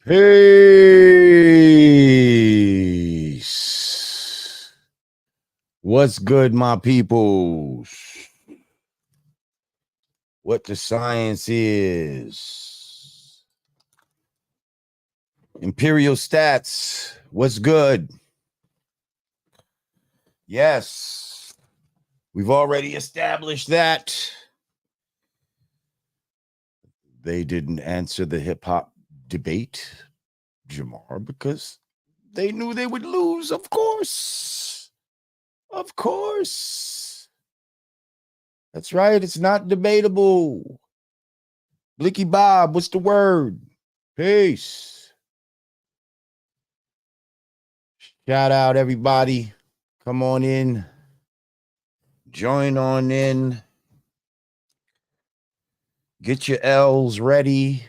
Peace. What's good, my peoples? What the science is. Imperial stats. What's good? Yes. We've already established that. They didn't answer the hip hop debate, Jamar, because they knew they would lose, of course. Of course. That's right. It's not debatable. Blicky Bob, what's the word? Peace. Shout out, everybody. Come on in. Join on in. Get your L's ready.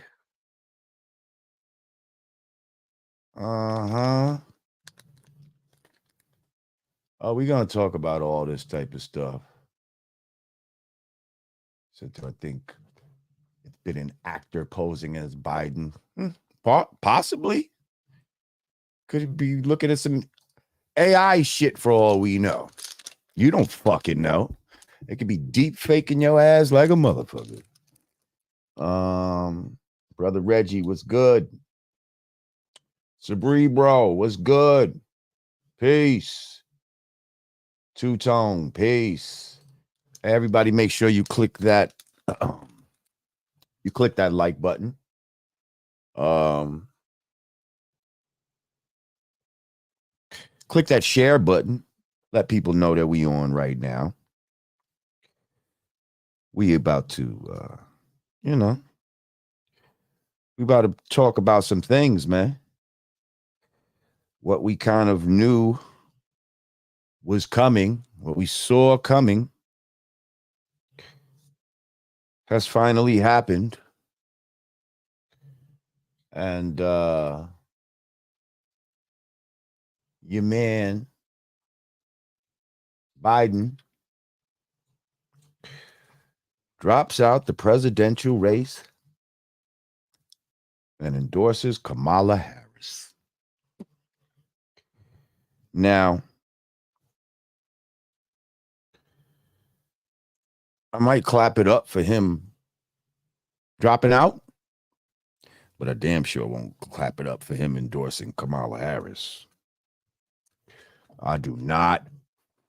Uh-huh. Oh, we're going to talk about all this type of stuff. So I think it's been an actor posing as Biden. Possibly. Could be looking at some AI shit for all we know. You don't fucking know. It could be deep faking your ass like a motherfucker. Brother Reggie, what's good? Cerebro, what's good? Peace. Two-tone, peace. Everybody make sure you click that like button. Click that share button. Let people know that we on right now. We about to we about to talk about some things, man. What we kind of knew was coming, what we saw coming, has finally happened. And your man, Biden, drops out the presidential race and endorses Kamala Harris. Now, I might clap it up for him dropping out, but I damn sure won't clap it up for him endorsing Kamala Harris. I do not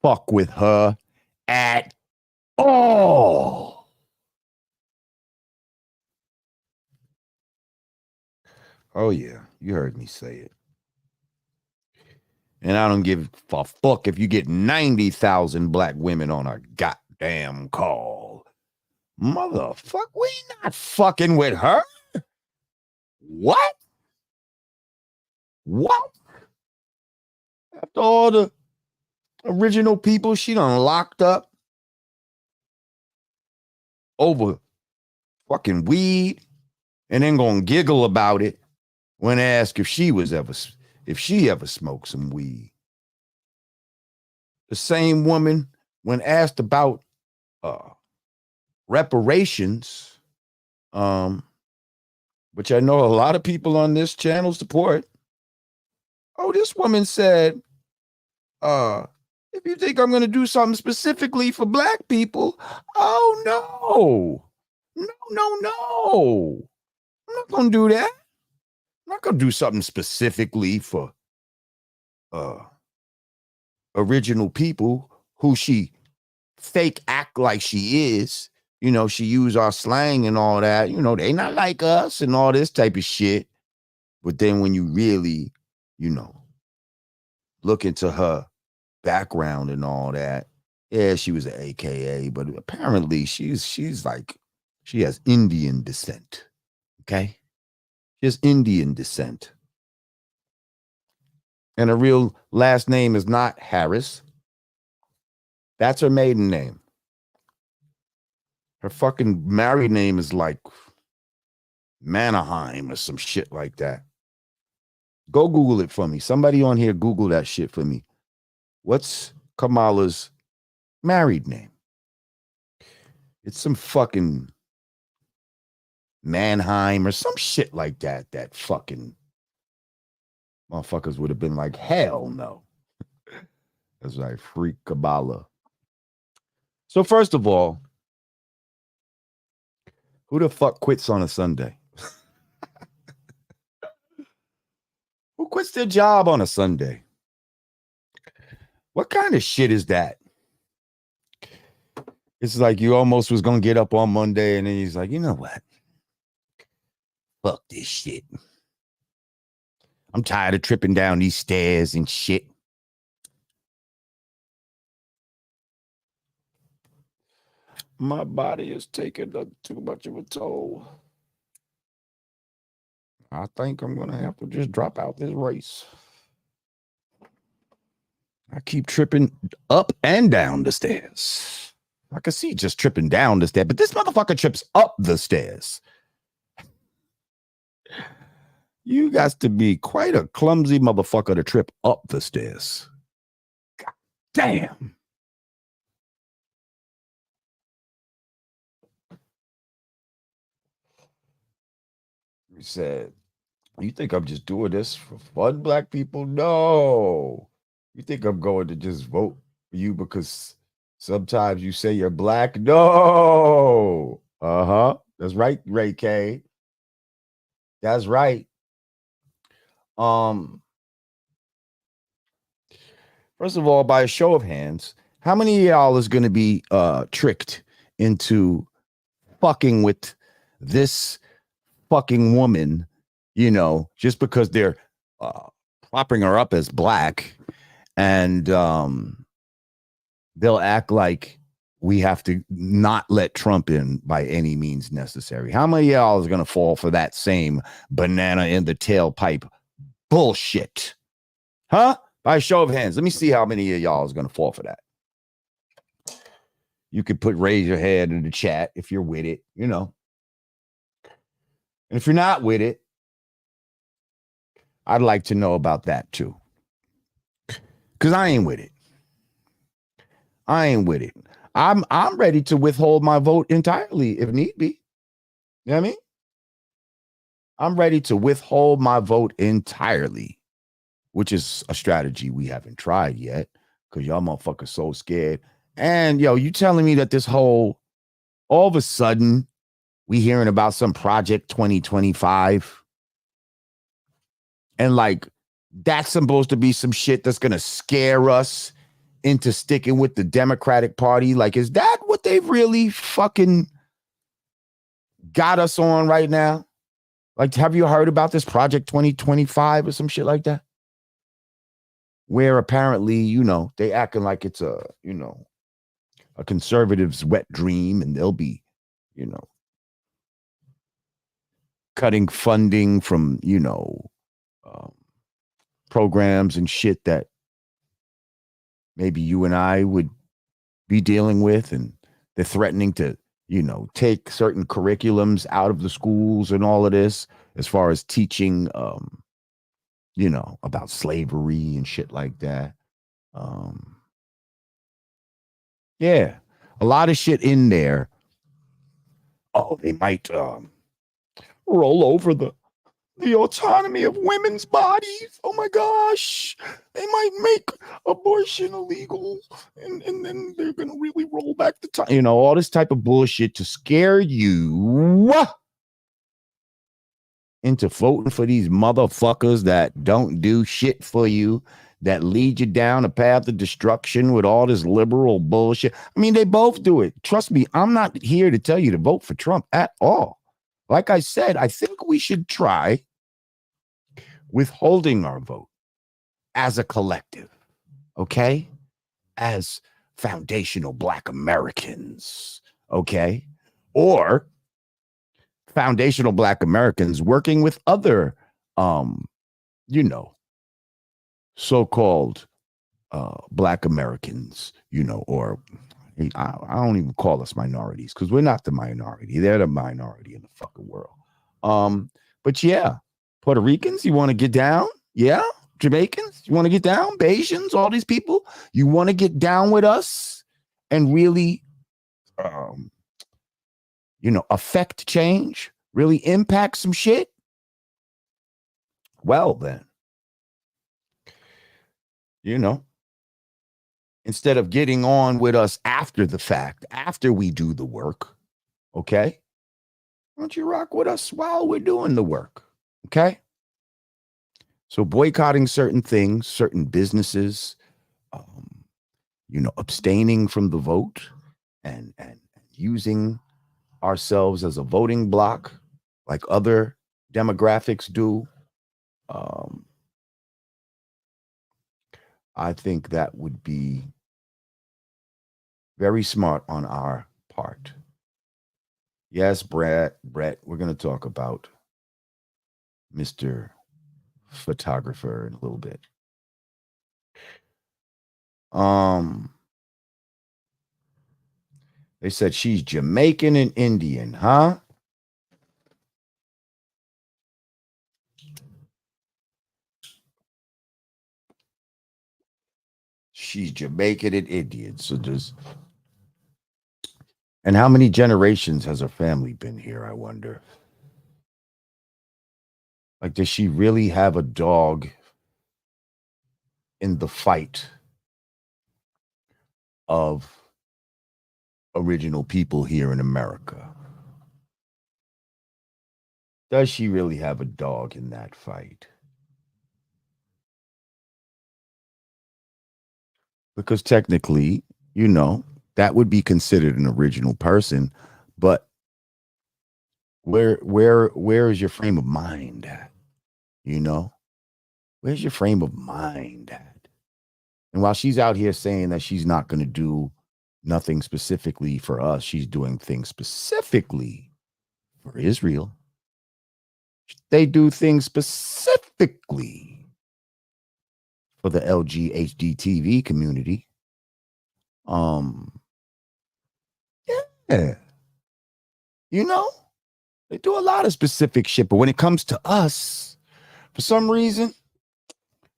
fuck with her at all. Oh, yeah, you heard me say it. And I don't give a fuck if you get 90,000 black women on a goddamn call. Motherfucker, we not fucking with her. What? What? After all the original people she done locked up over fucking weed and then gonna giggle about it when asked if she ever smoked some weed. The same woman, when asked about reparations, which I know a lot of people on this channel support. Oh, this woman said, if you think I'm going to do something specifically for black people, oh, no. No. I'm not going to do that. I'm not going to do something specifically for original people who she fake act like she is. You know, she use our slang and all that. You know, they not like us and all this type of shit. But then when you really, look into her background and all that, yeah, she was an AKA, but apparently she's like, she has Indian descent. Okay? She has Indian descent. And her real last name is not Harris. That's her maiden name. Her fucking married name is like Manaheim or some shit like that. Go Google it for me. Somebody on here Google that shit for me. What's Kamala's married name? It's some fucking Mannheim or some shit like that. That fucking motherfuckers would have been like, hell no. It's like freak Kamala. So first of all, who the fuck quits on a Sunday? Who quits their job on a Sunday? What kind of shit is that? It's like you almost was going to get up on Monday and then he's like, you know what? Fuck this shit. I'm tired of tripping down these stairs and shit. My body is taking too much of a toll. I think I'm going to have to just drop out this race. I keep tripping up and down the stairs. I can see just tripping down the stairs, but this motherfucker trips up the stairs. You got to be quite a clumsy motherfucker to trip up the stairs. God damn. He said, you think I'm just doing this for fun, black people? No. You think I'm going to just vote for you because sometimes you say you're black? No. Uh-huh. That's right, Ray K. That's right. First of all, by a show of hands, how many of y'all is going to be tricked into fucking with this fucking woman, you know, just because they're propping her up as black, and they'll act like we have to not let Trump in by any means necessary? How many of y'all is going to fall for that same banana in the tailpipe bullshit? Huh? By a show of hands, let me see how many of y'all is going to fall for that. You could raise your hand in the chat if you're with it, you know. And if you're not with it, I'd like to know about that too. Because I ain't with it. I ain't with it. I'm ready to withhold my vote entirely if need be. You know what I mean? I'm ready to withhold my vote entirely, which is a strategy we haven't tried yet because y'all motherfuckers so scared. And yo, you telling me that this whole, all of a sudden, we hearing about some Project 2025, and like that's supposed to be some shit that's gonna scare us into sticking with the Democratic Party? Like, is that what they've really fucking got us on right now? Like, have you heard about this Project 2025 or some shit like that? Where apparently, you know, they acting like it's a, you know, a conservative's wet dream, and they'll be, you know, cutting funding from, you know, programs and shit that maybe you and I would be dealing with, and they're threatening to, you know, take certain curriculums out of the schools and all of this as far as teaching, you know, about slavery and shit like that. Yeah, a lot of shit in there. Oh, they might roll over the autonomy of women's bodies. Oh my gosh. They might make abortion illegal, and then they're gonna really roll back the time. You know, all this type of bullshit to scare you into voting for these motherfuckers that don't do shit for you, that lead you down a path of destruction with all this liberal bullshit. I mean, they both do it. Trust me, I'm not here to tell you to vote for Trump at all. Like I said, I think we should try withholding our vote as a collective, okay? As foundational Black Americans, okay? Or foundational Black Americans working with other, you know, so-called Black Americans, you know, or I don't even call us minorities because we're not the minority. They're the minority in the fucking world. But yeah, Puerto Ricans, you want to get down? Yeah. Jamaicans, you want to get down? Bajans, all these people, you want to get down with us and really, you know, affect change, really impact some shit? Well, then, You know, instead of getting on with us after the fact, after we do the work, okay? Why don't you rock with us while we're doing the work? Okay. So boycotting certain things, certain businesses, um, abstaining from the vote and using ourselves as a voting block like other demographics do. Um, I think that would be very smart on our part. Yes, Brett, we're going to talk about Mr. Photographer in a little bit. Um, they said she's Jamaican and Indian, huh? She's Jamaican and Indian. So just and how many generations has her family been here, I wonder? Like, does she really have a dog in the fight of original people here in America? Does she really have a dog in that fight? Because technically, that would be considered an original person, but where is your frame of mind at? You know? Where's your frame of mind at? And while she's out here saying that she's not going to do nothing specifically for us, she's doing things specifically for Israel. They do things specifically for the LGHDTV community. Um, yeah, you know, they do a lot of specific shit, but when it comes to us, for some reason,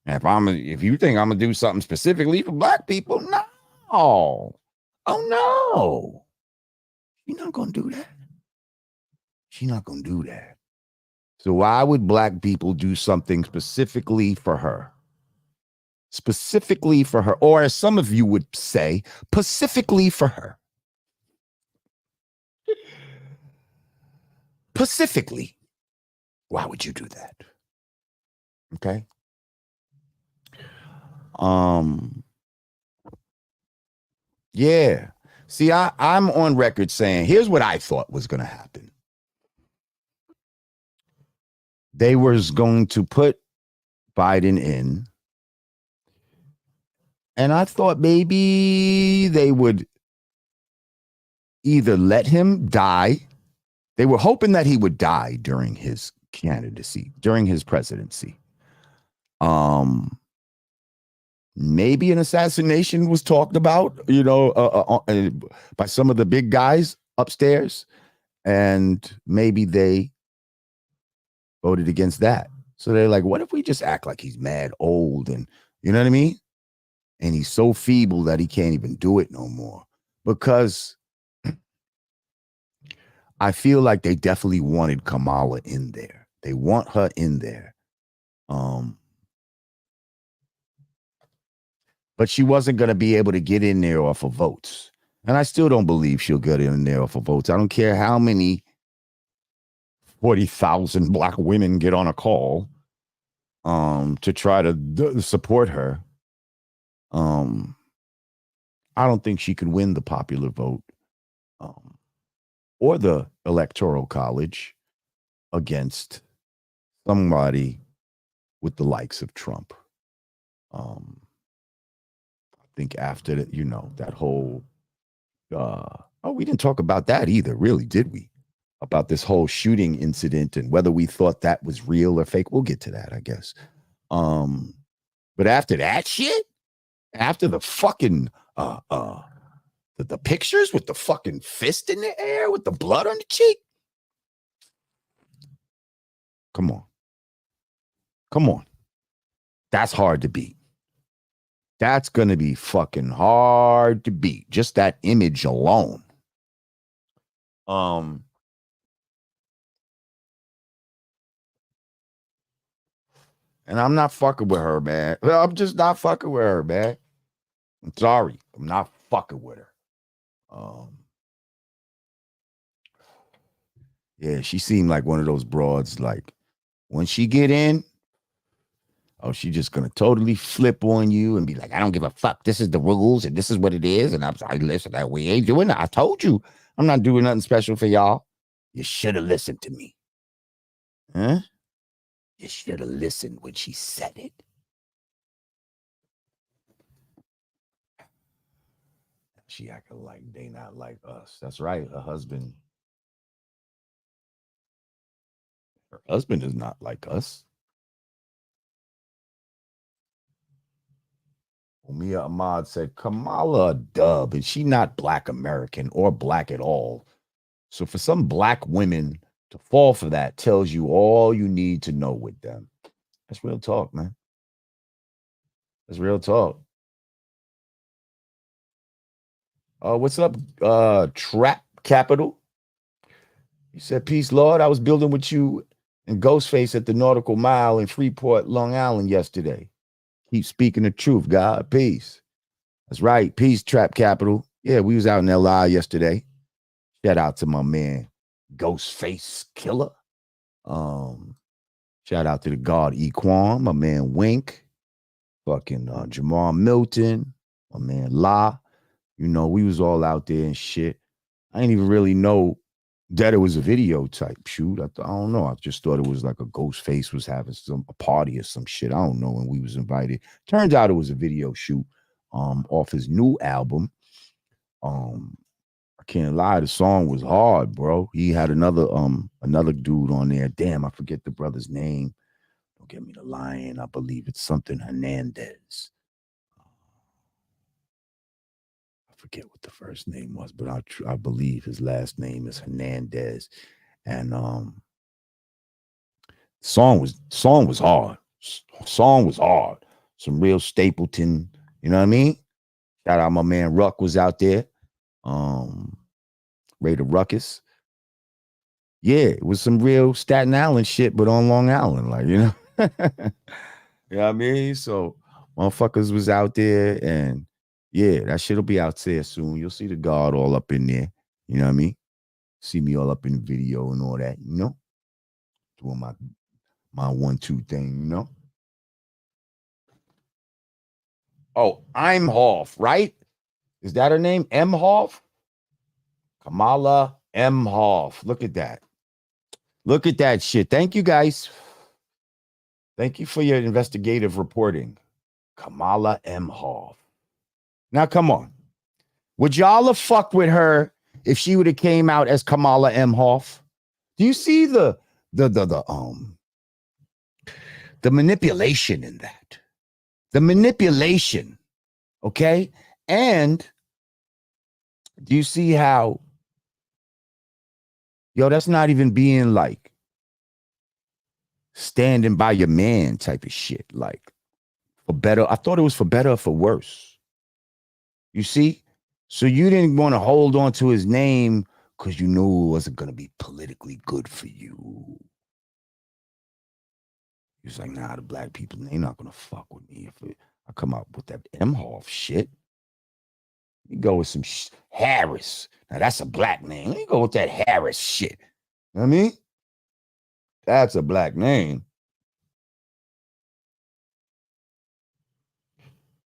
if you think I'm gonna do something specifically for black people, no, oh no, you're not gonna do that. She's not gonna do that. So why would black people do something specifically for her? Specifically for her, or as some of you would say, pacifically for her. Pacifically. Why would you do that? Okay. Um, yeah. See, I'm on record saying here's what I thought was gonna happen. They was going to put Biden in, and I thought maybe they would either let him die. They were hoping that he would die during his candidacy, during his presidency. Maybe an assassination was talked about, by some of the big guys upstairs, and maybe they voted against that. So they're like, what if we just act like he's mad old and you know what I mean? And he's so feeble that he can't even do it no more. Because I feel like they definitely wanted Kamala in there. They want her in there. But she wasn't going to be able to get in there off of votes. And I still don't believe she'll get in there off of votes. I don't care how many 40,000 black women get on a call to try to support her. I don't think she could win the popular vote um, or the electoral college against somebody with the likes of Trump. I think after that, that whole we didn't talk about that either, really, did we? About this whole shooting incident and whether we thought that was real or fake. We'll get to that, I guess. But after that shit, after the fucking the pictures with the fucking fist in the air with the blood on the cheek. Come on. Come on. That's hard to beat. That's going to be fucking hard to beat. Just that image alone. And I'm not fucking with her, man. I'm just not fucking with her, man. I'm sorry. I'm not fucking with her. Um, yeah, she seemed like one of those broads. Like when she get in, oh, she just gonna totally flip on you and be like, "I don't give a fuck. This is the rules, and this is what it is." And I'm sorry, listen, that we ain't doing that. I told you, I'm not doing nothing special for y'all. You should have listened to me, huh? You should have listened when she said it. She acting like they not like us. That's right. Her husband is not like us. Mia Ahmad said, Kamala a dub, and she not black American or black at all. So for some black women to fall for that tells you all you need to know with them. That's real talk, man. That's real talk. What's up, Trap Capital? He said, Peace, Lord. I was building with you and Ghostface at the Nautical Mile in Freeport, Long Island yesterday. Keep speaking the truth, God. Peace. That's right. Peace, Trap Capital. Yeah, we was out in LI yesterday. Shout out to my man, Ghostface Killer. Shout out to the God Equan, my man Wink, fucking Jamar Milton, my man La. You know, we was all out there and shit. I didn't even really know that it was a video type shoot. I don't know. I just thought it was like a Ghostface was having a party or some shit. I don't know. And we was invited. Turns out it was a video shoot off his new album. I can't lie, the song was hard, bro. He had another dude on there. Damn, I forget the brother's name. Don't get me the lion. I believe it's something Hernandez. I forget what the first name was, but I believe his last name is Hernandez. And song was hard. Song was hard. Some real Stapleton, you know what I mean? Shout out my man Ruck was out there. Raider Ruckus. Yeah, it was some real Staten Island shit, but on Long Island, like, you know. You know what I mean? So motherfuckers was out there, and yeah, that shit'll be out there soon. You'll see the guard all up in there. You know what I mean? See me all up in the video and all that, you know? Doing my 1-2 thing, you know? Oh, I'm Hoff, right? Is that her name? M. Hoff? Kamala M. Hoff. Look at that. Look at that shit. Thank you guys. Thank you for your investigative reporting. Kamala M. Hoff. Now, come on. Would y'all have fucked with her if she would have came out as Kamala M. Hoff? Do you see the manipulation in that? The manipulation, okay? And do you see how, that's not even being like standing by your man type of shit. Like, for better. I thought it was for better or for worse. You see? So you didn't want to hold on to his name because you knew it wasn't going to be politically good for you. He was like, nah, the black people, they're not going to fuck with me if I come out with that Emhoff shit. You go with some Harris. Now, that's a black name. Let me go with that Harris shit. You know what I mean? That's a black name.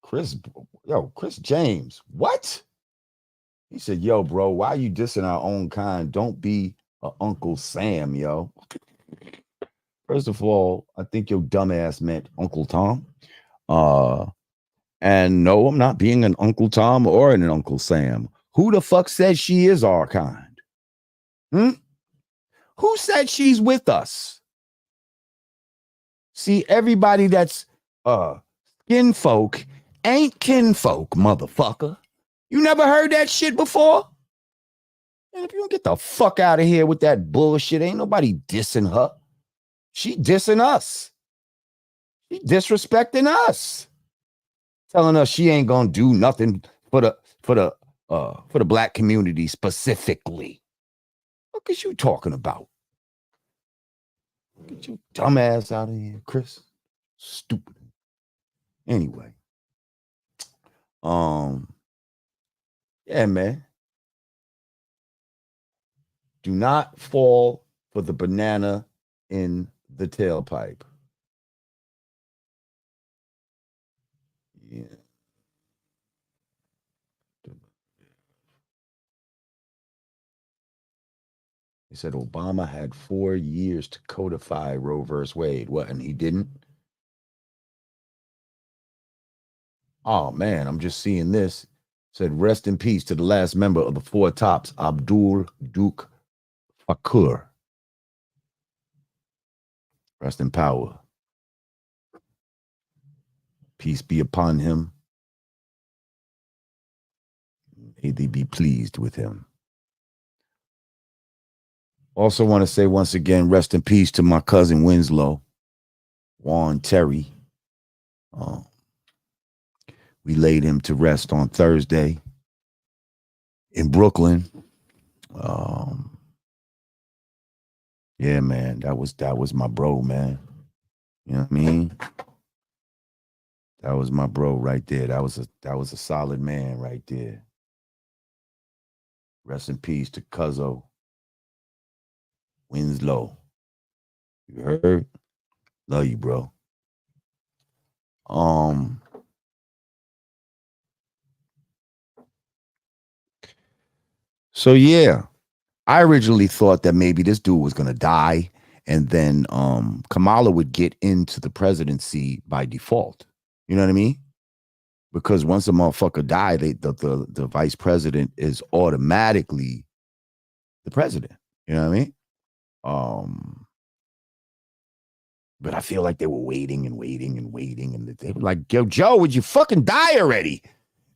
Chris James. What? He said, yo, bro, why you dissing our own kind? Don't be a Uncle Sam, yo. First of all, I think your dumbass meant Uncle Tom. And no, I'm not being an Uncle Tom or an Uncle Sam. Who the fuck said she is our kind? Who said she's with us? See, everybody that's kinfolk ain't kinfolk, motherfucker. You never heard that shit before? And if you don't get the fuck out of here with that bullshit, ain't nobody dissing her. She dissing us. She disrespecting us. Telling us she ain't gonna do nothing for the black community specifically. What is you talking about? Get your dumb ass out of here, Chris. Stupid. Anyway, um, yeah, man. Do not fall for the banana in the tailpipe. Yeah. He said Obama had 4 years to codify Roe versus Wade. What? And he didn't? Oh, man, I'm just seeing this. Said, rest in peace to the last member of the Four Tops, Abdul Duke Fakur. Rest in power. Peace be upon him. May they be pleased with him. Also, want to say once again, rest in peace to my cousin Winslow, Juan Terry. We laid him to rest on Thursday in Brooklyn. Um, yeah, man, that was my bro, man. You know what I mean? That was my bro right there. That was a solid man right there. Rest in peace to Cuzzo Winslow. You heard? Love you, bro. Um, so yeah, I originally thought that maybe this dude was gonna die, and then Kamala would get into the presidency by default. You know what I mean? Because once a motherfucker die, the vice president is automatically the president. You know what I mean? Um, but I feel like they were waiting and waiting and waiting, and they were like, "Yo, Joe, would you fucking die already?"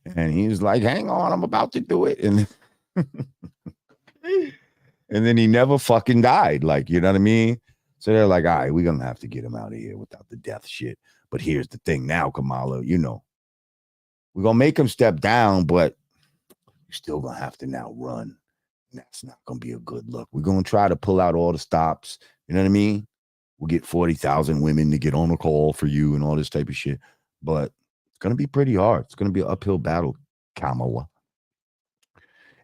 And he was like, "Hang on, I'm about to do it." And and then he never fucking died. Like, you know what I mean? So they're like, "All right, we're gonna have to get him out of here without the death shit." But here's the thing now, Kamala, we're gonna make him step down, but you're still gonna have to now run. And that's not gonna be a good look. We're gonna try to pull out all the stops. You know what I mean? We'll get 40,000 women to get on a call for you and all this type of shit. But it's gonna be pretty hard. It's gonna be an uphill battle, Kamala.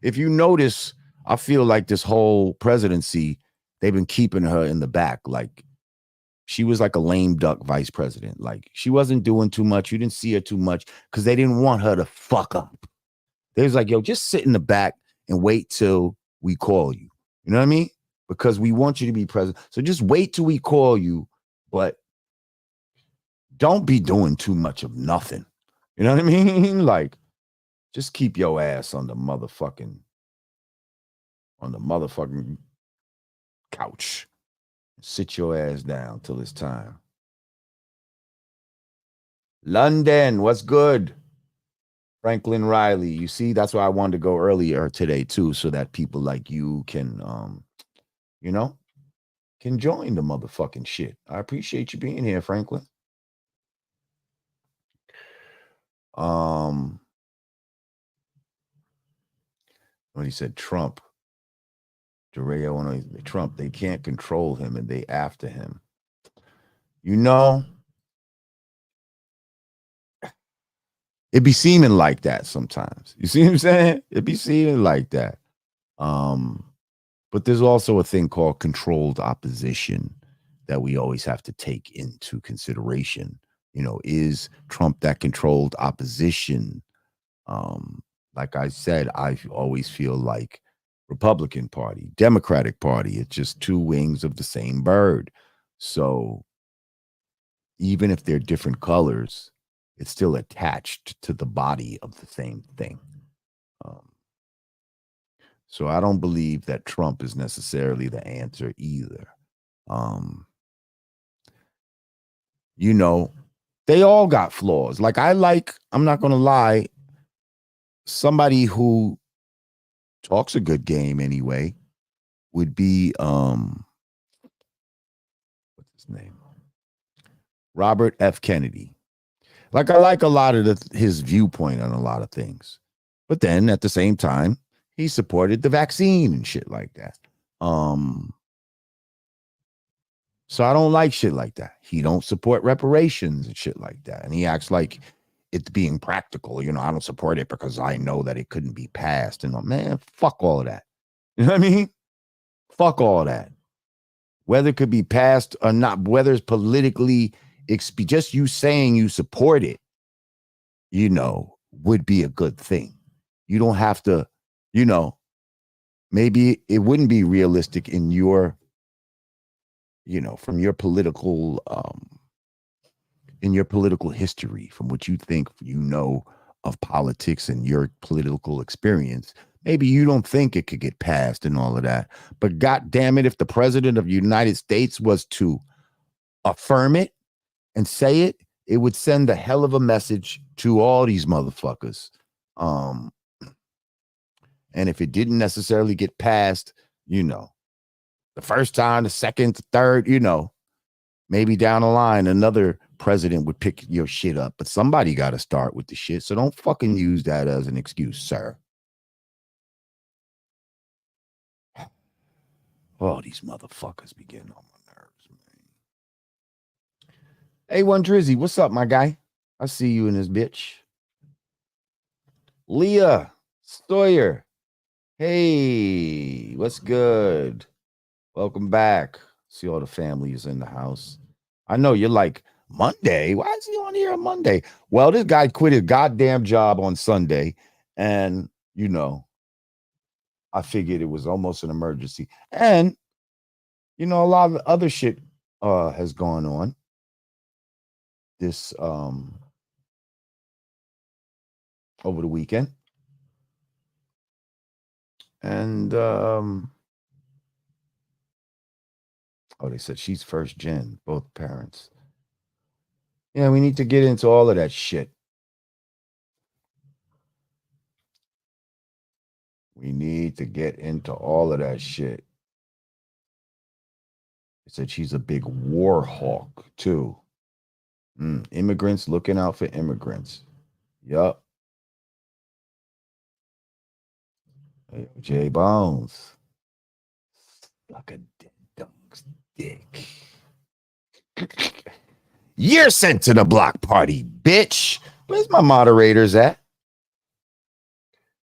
If you notice, I feel like this whole presidency, they've been keeping her in the back. Like she was like a lame duck vice president. Like she wasn't doing too much. You didn't see her too much because they didn't want her to fuck up. They was like, yo, just sit in the back and wait till we call you. You know what I mean? Because we want you to be president. So just wait till we call you, but don't be doing too much of nothing. You know what I mean? Like, just keep your ass on the motherfucking couch. Sit your ass down till it's time. London, what's good? Franklin Riley. You see, that's why I wanted to go earlier today too, so that people like you can you know, can join the motherfucking shit. I appreciate you being here, Franklin. Um when he said Trump, Trump, they can't control him and they after him. You know, it be seeming like that sometimes. You see what I'm saying? It be seeming like that. Um, but there's also a thing called controlled opposition that we always have to take into consideration. Is Trump that controlled opposition? Like I said, I always feel like Republican Party, Democratic Party, it's just two wings of the same bird. So even if they're different colors, it's still attached to the body of the same thing. Um, so I don't believe that Trump is necessarily the answer either. Um, you know, they all got flaws. I'm not going to lie, somebody who talks a good game anyway would be, what's his name? Robert F. Kennedy. Like, I like a lot of his viewpoint on a lot of things. But then at the same time, he supported the vaccine and shit like that. So I don't like shit like that. He don't support reparations and shit like that. And he acts like it's being practical. I don't support it because I know that it couldn't be passed. And man, fuck all of that. You know what I mean? Fuck all that. Whether it could be passed or not, whether it's politically, just you saying you support it, would be a good thing. You don't have to, maybe it wouldn't be realistic in your, from your political, in your political history, from what you think of politics and your political experience. Maybe you don't think it could get passed and all of that. But God damn it, if the president of the United States was to affirm it and say it, it would send a hell of a message to all these motherfuckers. And if it didn't necessarily get passed, the first time, the second, the third, maybe down the line, another president would pick your shit up. But somebody got to start with the shit. So don't fucking use that as an excuse, sir. Oh, these motherfuckers be getting on my nerves, man. A1 Drizzy, what's up, my guy? I see you in this bitch. Leah Stoyer. Hey, what's good? Welcome back. See all the families in the house. I know you're like, Monday? Why is he on here on Monday? Well, this guy quit his goddamn job on Sunday. And, I figured it was almost an emergency. And, a lot of other shit has gone on. This over the weekend. And they said she's first gen, both parents. Yeah, we need to get into all of that shit. We need to get into all of that shit. They said she's a big war hawk, too. Immigrants looking out for immigrants. Yup. Hey, J Bones. Suck a dead dog's dick. You're sent to the block party, bitch. Where's my moderators at?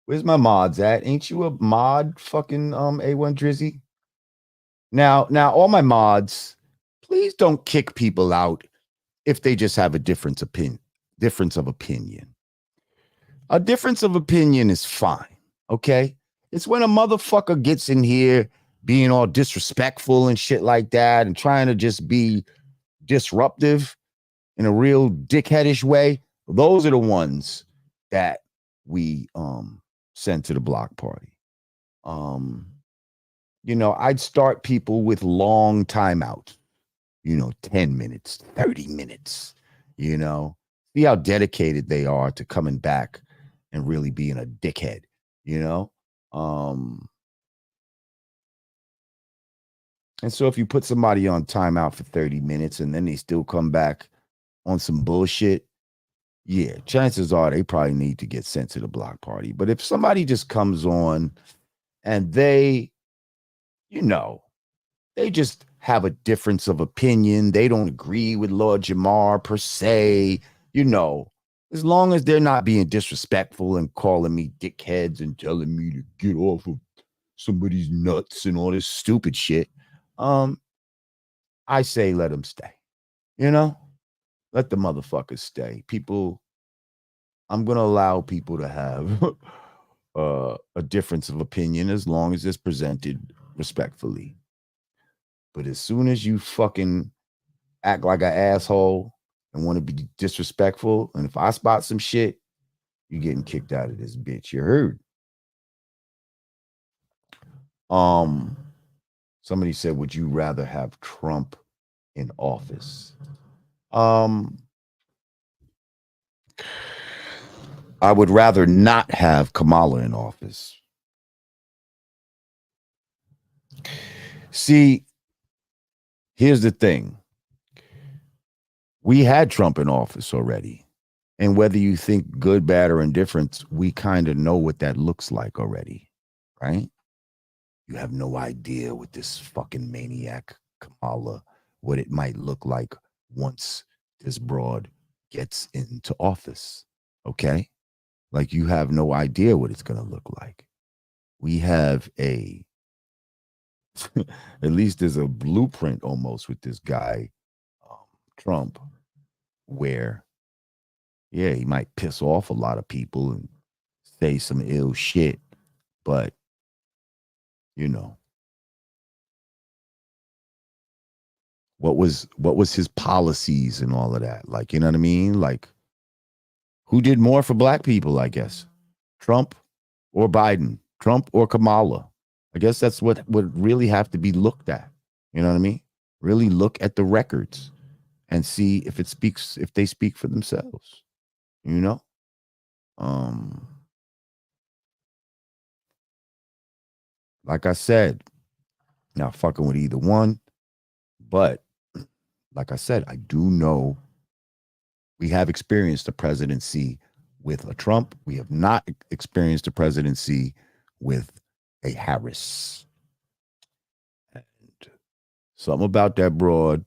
Where's my mods at? Ain't you a mod, fucking A1 Drizzy? Now, all my mods, please don't kick people out if they just have a difference of opinion. A difference of opinion is fine, okay? It's when a motherfucker gets in here being all disrespectful and shit like that and trying to just be disruptive in a real dickheadish way. Those are the ones that we send to the block party. I'd start people with long timeouts, 10 minutes, 30 minutes, see how dedicated they are to coming back and really being a dickhead, and so if you put somebody on timeout for 30 minutes and then they still come back on some bullshit, yeah, chances are they probably need to get sent to the block party. But if somebody just comes on and they just have a difference of opinion, they don't agree with Lord Jamar per se, as long as they're not being disrespectful and calling me dickheads and telling me to get off of somebody's nuts and all this stupid shit, I say let them stay. Let the motherfuckers stay. I'm going to allow people to have a difference of opinion as long as it's presented respectfully. But as soon as you fucking act like an asshole and want to be disrespectful, and if I spot some shit, you're getting kicked out of this bitch. You heard? Somebody said, would you rather have Trump in office? I would rather not have Kamala in office. See, here's the thing. We had Trump in office already. And whether you think good, bad, or indifferent, we kind of know what that looks like already, right? You have no idea what this fucking maniac Kamala what it might look like once this broad gets into office. Okay? Like you have no idea what it's going to look like. We have at least there's a blueprint almost with this guy, um, Trump, where, yeah, he might piss off a lot of people and say some ill shit, but, you know, what was his policies and all of that? Like, you know what I mean? Like, who did more for black people, I guess? Trump or Biden? Trump or Kamala? I guess that's what would really have to be looked at. You know what I mean? Really look at the records and see if they speak for themselves. You know? Um, like I said, not fucking with either one, but like I said, I do know we have experienced the presidency with a Trump. We have not experienced the presidency with a Harris. And something about that broad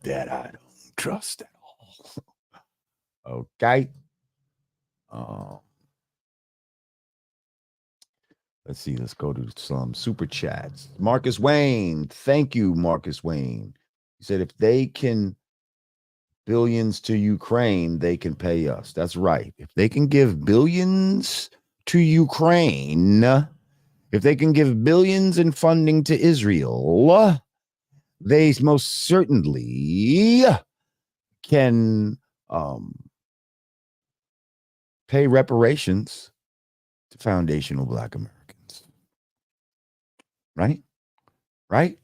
that I don't trust at all. Okay. Um, let's see. Let's go to some super chats. Marcus Wayne. Thank you, Marcus Wayne. He said, if they can billions to Ukraine, they can pay us. That's right. If they can give billions to Ukraine, if they can give billions in funding to Israel, they most certainly can pay reparations to foundational Black Americans. Right? Right?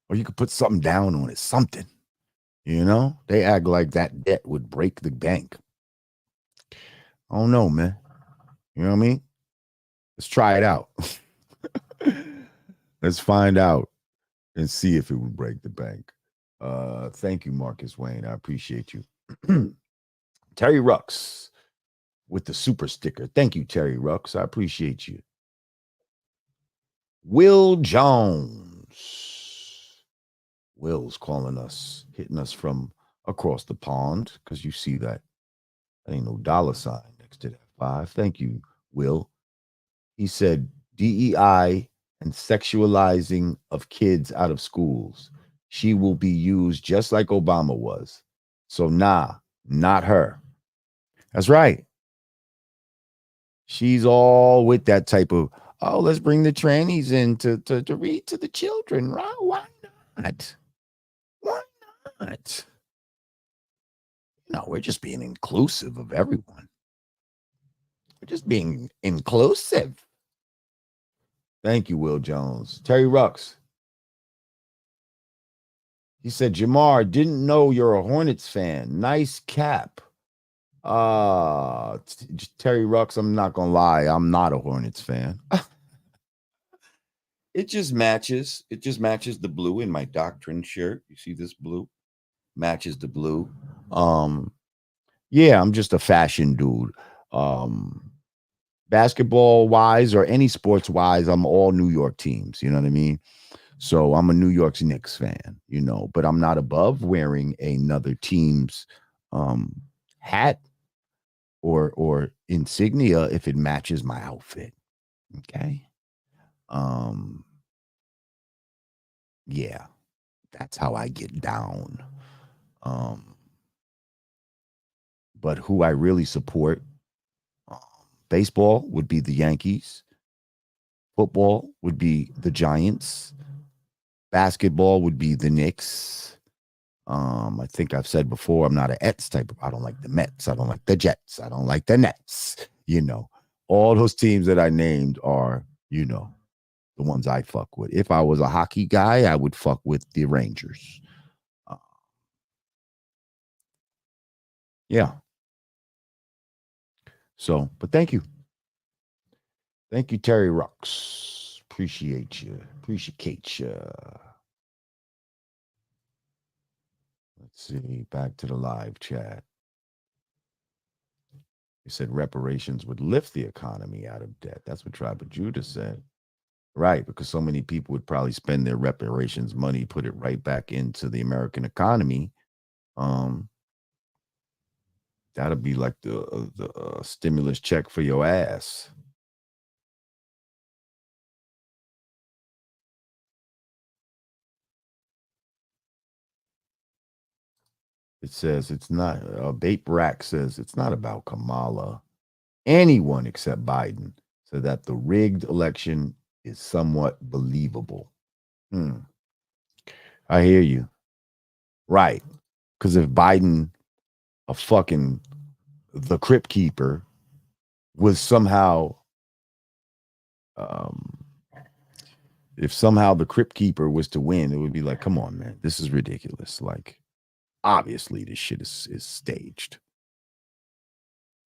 Or you could put something down on it, something. You know, they act like that debt would break the bank. I don't know, man. You know what I mean? Let's try it out. Let's find out and see if it would break the bank. Thank you, Marcus Wayne. I appreciate you. Terry Rux with the super sticker. Thank you, Terry Rux. I appreciate you. Will Jones. Will's calling us, hitting us from across the pond because you see that. That ain't no dollar sign next to that 5. Thank you, Will. He said DEI and sexualizing of kids out of schools. She will be used just like Obama was. So, nah, not her. That's right. She's all with that type of, oh, let's bring the trannies in to read to the children. Right? Why not? Why not? No, we're just being inclusive of everyone. We're just being inclusive. Thank you, Will Jones. Terry Rux. He said, Jamar, didn't know you're a Hornets fan. Nice cap. Terry Rux, I'm not gonna lie, I'm not a Hornets fan. It just matches. It just matches the blue in my doctrine shirt. You see this blue? Matches the blue. Yeah, I'm just a fashion dude. Um, basketball wise or any sports wise, I'm all New York teams. You know what I mean? So I'm a New York Knicks fan, you know, but I'm not above wearing another team's hat or insignia if it matches my outfit. Okay. Um, yeah, that's how I get down. Um, but who I really support, um, baseball would be the Yankees. Football would be the Giants. Basketball would be the Knicks. I think I've said before, I'm not an Ets type of, I don't like the Mets. I don't like the Jets. I don't like the Nets. You know, all those teams that I named are, you know, the ones I fuck with. If I was a hockey guy, I would fuck with the Rangers. Uh, yeah. So, but thank you. Thank you, Terry Rocks. Appreciate you. Appreciate you. Let's see. Back to the live chat. He said reparations would lift the economy out of debt. That's what Tribe of Judah said. Right, because so many people would probably spend their reparations money, put it right back into the American economy. Um, that'll be like the stimulus check for your ass. It says it's not. Bape Rack says it's not about Kamala. Anyone except Biden, so that the rigged election is somewhat believable. Hmm. I hear you. Right, because if Biden, a fucking the crypt keeper, was somehow um if somehow the crypt keeper was to win, it would be like, come on, man, this is ridiculous. Like, obviously, this shit is staged.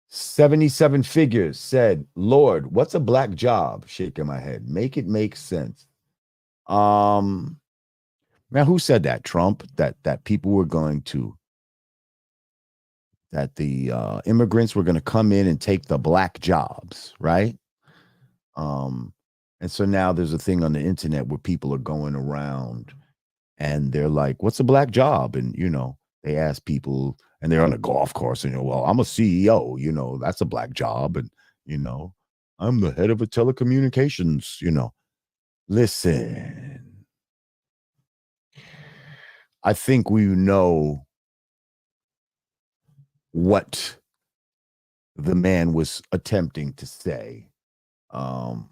77 figures said, Lord, what's a black job? Shaking my head. Make it make sense. Um, man, who said that? Trump, that people were going to that the immigrants were going to come in and take the black jobs, right? Um, and so now there's a thing on the internet where people are going around and they're like, "What's a black job?" And they ask people, and they're on a golf course, and well, I'm a CEO. That's a black job, and you know, I'm the head of a telecommunications. Listen, I think we know what the man was attempting to say. Um,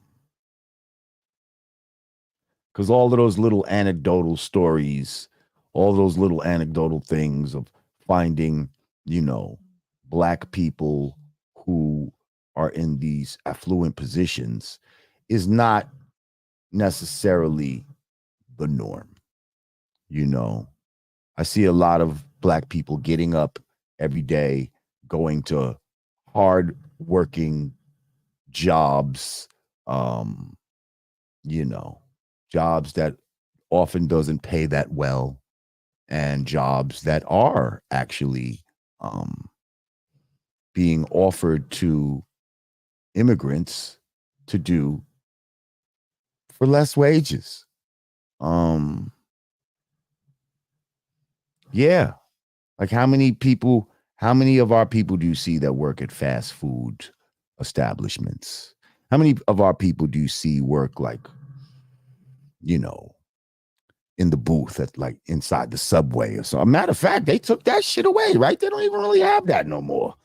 because all of those little anecdotal stories, all those little anecdotal things of finding, you know, black people who are in these affluent positions is not necessarily the norm. You know, I see a lot of black people getting up every day, going to hard working jobs, um, you know, jobs that often doesn't pay that well and jobs that are actually um, being offered to immigrants to do for less wages. Um, yeah, like how many of our people do you see that work at fast food establishments? How many of our people do you see work like, you know, in the booth at like inside the subway or so? A matter of fact, they took that shit away, right? They don't even really have that no more.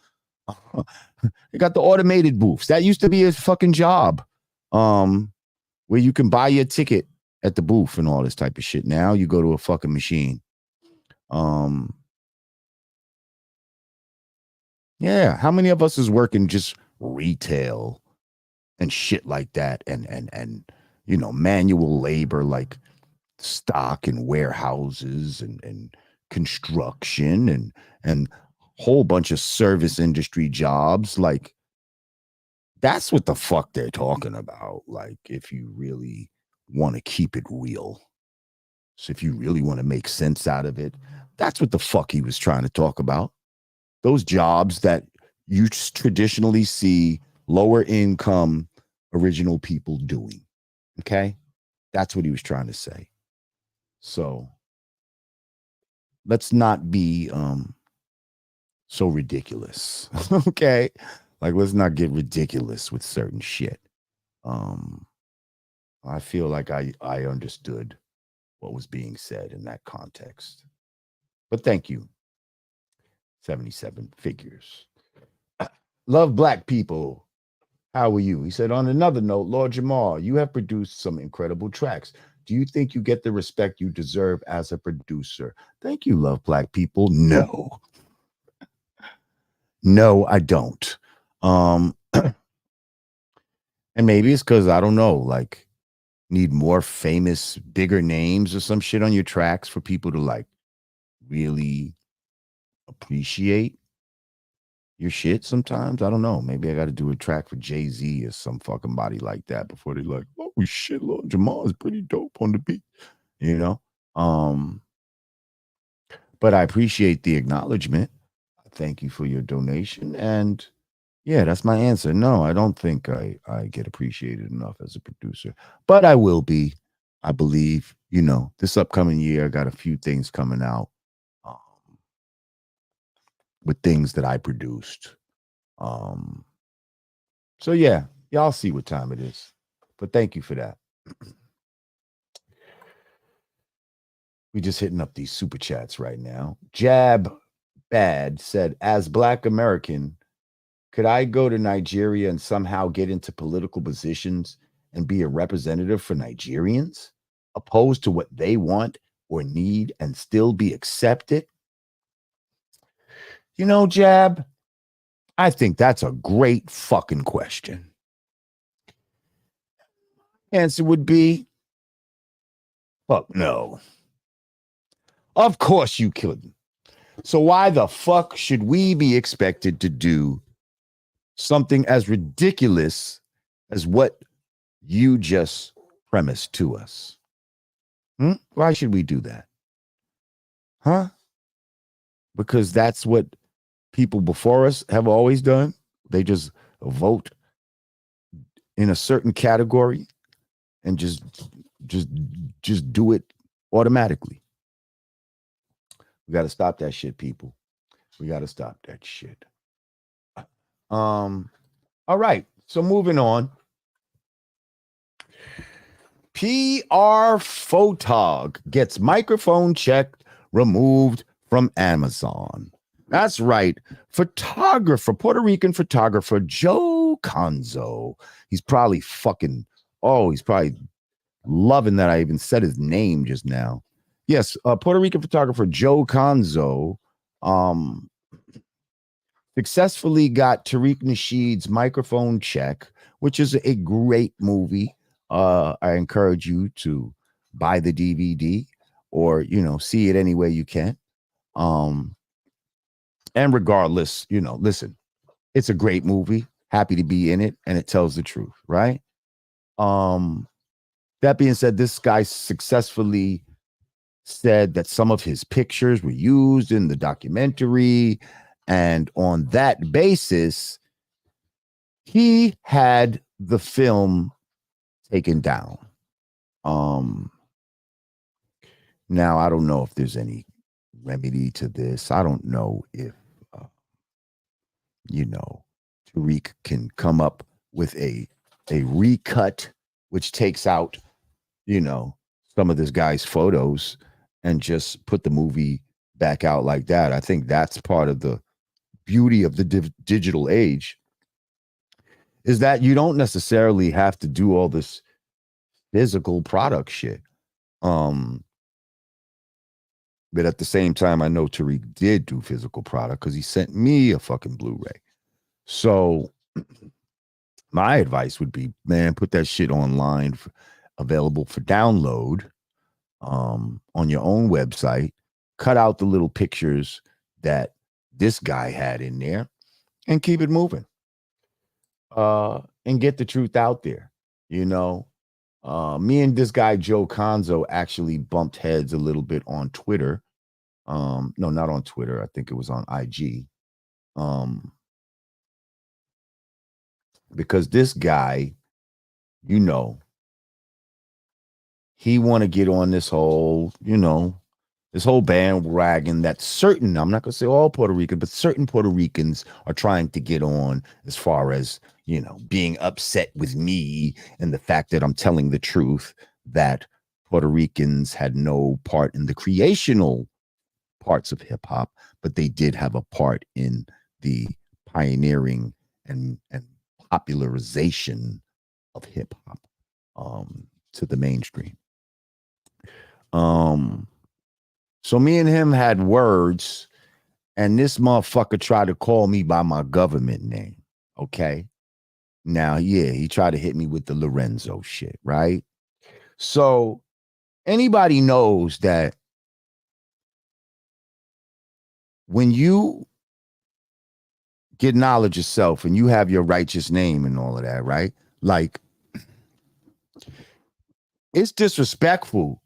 They got the automated booths. That used to be a fucking job. Where you can buy your ticket at the booth and all this type of shit. Now you go to a fucking machine. Um, yeah. How many of us is working just retail and shit like that and manual labor like stock and warehouses and construction and whole bunch of service industry jobs like that's what the fuck they're talking about. Like, if you really want to keep it real. So, if you really want to make sense out of it, that's what the fuck he was trying to talk about. Those jobs that you traditionally see lower income original people doing. Okay. That's what he was trying to say. So, let's not be so ridiculous. Okay. Like, let's not get ridiculous with certain shit. Um, I feel like I understood what was being said in that context. But thank you, 77 figures. Love black people. How are you? He said, on another note, Lord Jamal, you have produced some incredible tracks. Do you think you get the respect you deserve as a producer? Thank you, love black people. No, no, I don't. Um, and maybe it's because I don't know, like, need more famous, bigger names or some shit on your tracks for people to like really appreciate your shit sometimes. I don't know. Maybe I got to do a track for Jay-Z or some fucking body like that before they like, oh shit, Lord Jamal is pretty dope on the beat, you know? Um, but I appreciate the acknowledgement. Thank you for your donation. And Yeah, that's my answer. No, I don't think I get appreciated enough as a producer, but I will be. I believe, this upcoming year, I got a few things coming out um, with things that I produced. Um, so yeah, y'all see what time it is. But thank you for that. We just hitting up these super chats right now. Jab Bad said, as Black American, could I go to Nigeria and somehow get into political positions and be a representative for Nigerians, opposed to what they want or need and still be accepted? Jab, I think that's a great fucking question. Answer would be, fuck no. Of course you couldn't. So why the fuck should we be expected to do something as ridiculous as what you just premised to us? Why should we do that? Huh? Because that's what people before us have always done. They just vote in a certain category and just just do it automatically. We got to stop that shit, people. We got to stop that shit. All right. So moving on. PR photog gets microphone checked, removed from Amazon. That's right. Puerto Rican photographer Joe Conzo. He's probably he's probably loving that I even said his name just now. Yes, Puerto Rican photographer Joe Conzo successfully got Tariq Nasheed's microphone check, which is a great movie. I encourage you to buy the DVD or, see it any way you can. And regardless, listen, it's a great movie. Happy to be in it, and it tells the truth, right? That being said, this guy successfully said that some of his pictures were used in the documentary, and on that basis, he had the film taken down. Now I don't know if there's any remedy to this. I don't know if you know, Tariq can come up with a recut which takes out, some of this guy's photos and just put the movie back out like that. I think that's part of the beauty of the digital age, is that you don't necessarily have to do all this physical product shit. But at the same time, I know Tariq did do physical product because he sent me a fucking Blu-ray. So my advice would be, man, put that shit online, available for download on your own website. Cut out the little pictures that this guy had in there and keep it moving. And get the truth out there. Me and this guy Joe Conzo actually bumped heads a little bit on Twitter. No, not on Twitter. I think it was on IG. Because this guy, he want to get on this whole, this whole bandwagon that certain, I'm not going to say all Puerto Ricans, but certain Puerto Ricans are trying to get on, as far as, being upset with me and the fact that I'm telling the truth, that Puerto Ricans had no part in the creational parts of hip hop, but they did have a part in the pioneering and popularization of hip hop to the mainstream. So me and him had words, and this motherfucker tried to call me by my government name. Okay. Now, yeah, he tried to hit me with the Lorenzo shit, right? So anybody knows that when you get knowledge yourself and you have your righteous name and all of that, right? Like, it's disrespectful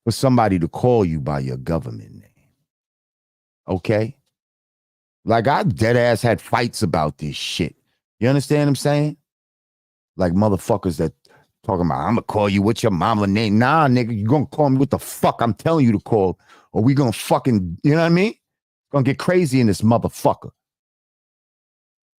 for somebody to call you by your government name. Okay? Like, I dead ass had fights about this shit. You understand what I'm saying? Like motherfuckers that talking about, I'm gonna call you what your mama name. Nah, nigga, you gonna call me what the fuck I'm telling you to call, or we gonna fucking, you know what I mean? Gonna get crazy in this motherfucker.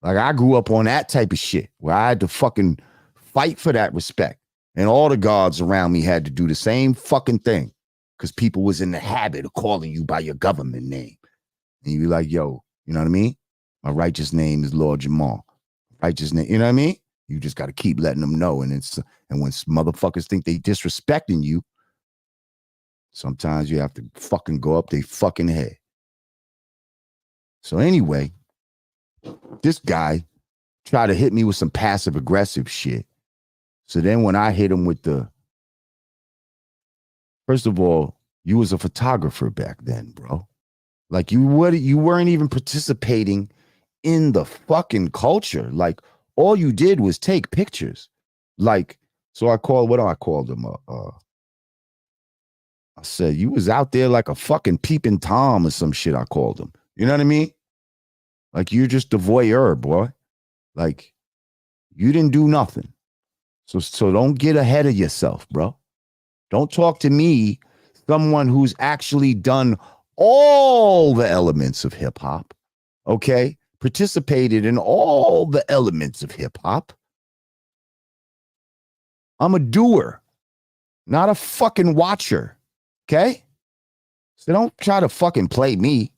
Like, I grew up on that type of shit where I had to fucking fight for that respect. And all the guards around me had to do the same fucking thing because people was in the habit of calling you by your government name. And you be like, yo, you know what I mean? My righteous name is Lord Jamal. Righteous name, you know what I mean? You just got to keep letting them know. And when motherfuckers think they disrespecting you, sometimes you have to fucking go up their fucking head. So anyway, this guy tried to hit me with some passive aggressive shit. So then when I hit him with first of all, you was a photographer back then, bro. Like, you weren't even participating in the fucking culture. Like, all you did was take pictures. Like, so what do I call them? I said, you was out there like a fucking peeping Tom or some shit, I called them. You know what I mean? Like, you're just a voyeur, boy. Like, you didn't do nothing. So don't get ahead of yourself, bro. Don't talk to me, someone who's actually done all the elements of hip hop, okay? Participated in all the elements of hip hop. I'm a doer, not a fucking watcher, okay? So don't try to fucking play me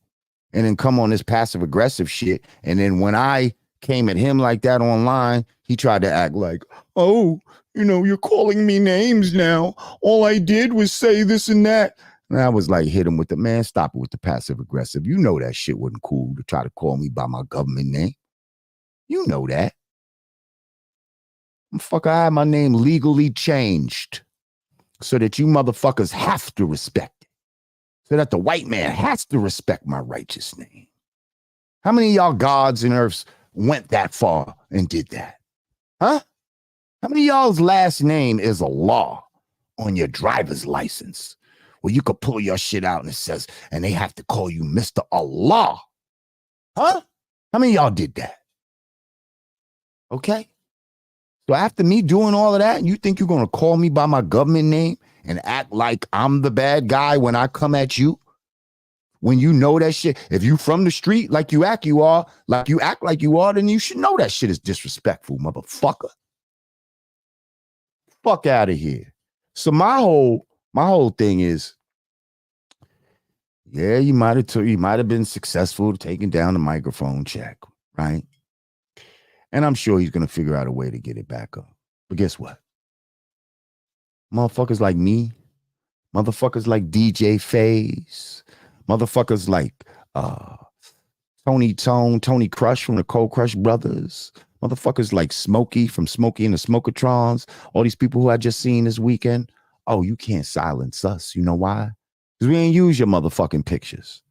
and then come on this passive aggressive shit. And then when I came at him like that online, he tried to act like, oh, you're calling me names now. All I did was say this and that. And I was like, hit him with the, man, stop it with the passive aggressive. You know that shit wasn't cool to try to call me by my government name. You know that. Fuck, I had my name legally changed so that you motherfuckers have to respect it. So that the white man has to respect my righteous name. How many of y'all gods and earths went that far and did that? Huh? How many of y'all's last name is a law on your driver's license where you could pull your shit out and it says, and they have to call you Mr. Allah? Huh? How many of y'all did that? Okay. So after me doing all of that, you think you're going to call me by my government name and act like I'm the bad guy when I come at you? When you know that shit, if you from the street like you act like you are, then you should know that shit is disrespectful, motherfucker. Fuck out of here. So my whole thing is, yeah, you might have been successful taking down the microphone check, right? And I'm sure he's gonna figure out a way to get it back up. But guess what? Motherfuckers like me, motherfuckers like DJ Faze, motherfuckers like Tony Crush from the Cold Crush Brothers, motherfuckers like Smokey from Smokey and the Smokatrons, all these people who I just seen this weekend. Oh, you can't silence us. You know why? Because we ain't use your motherfucking pictures.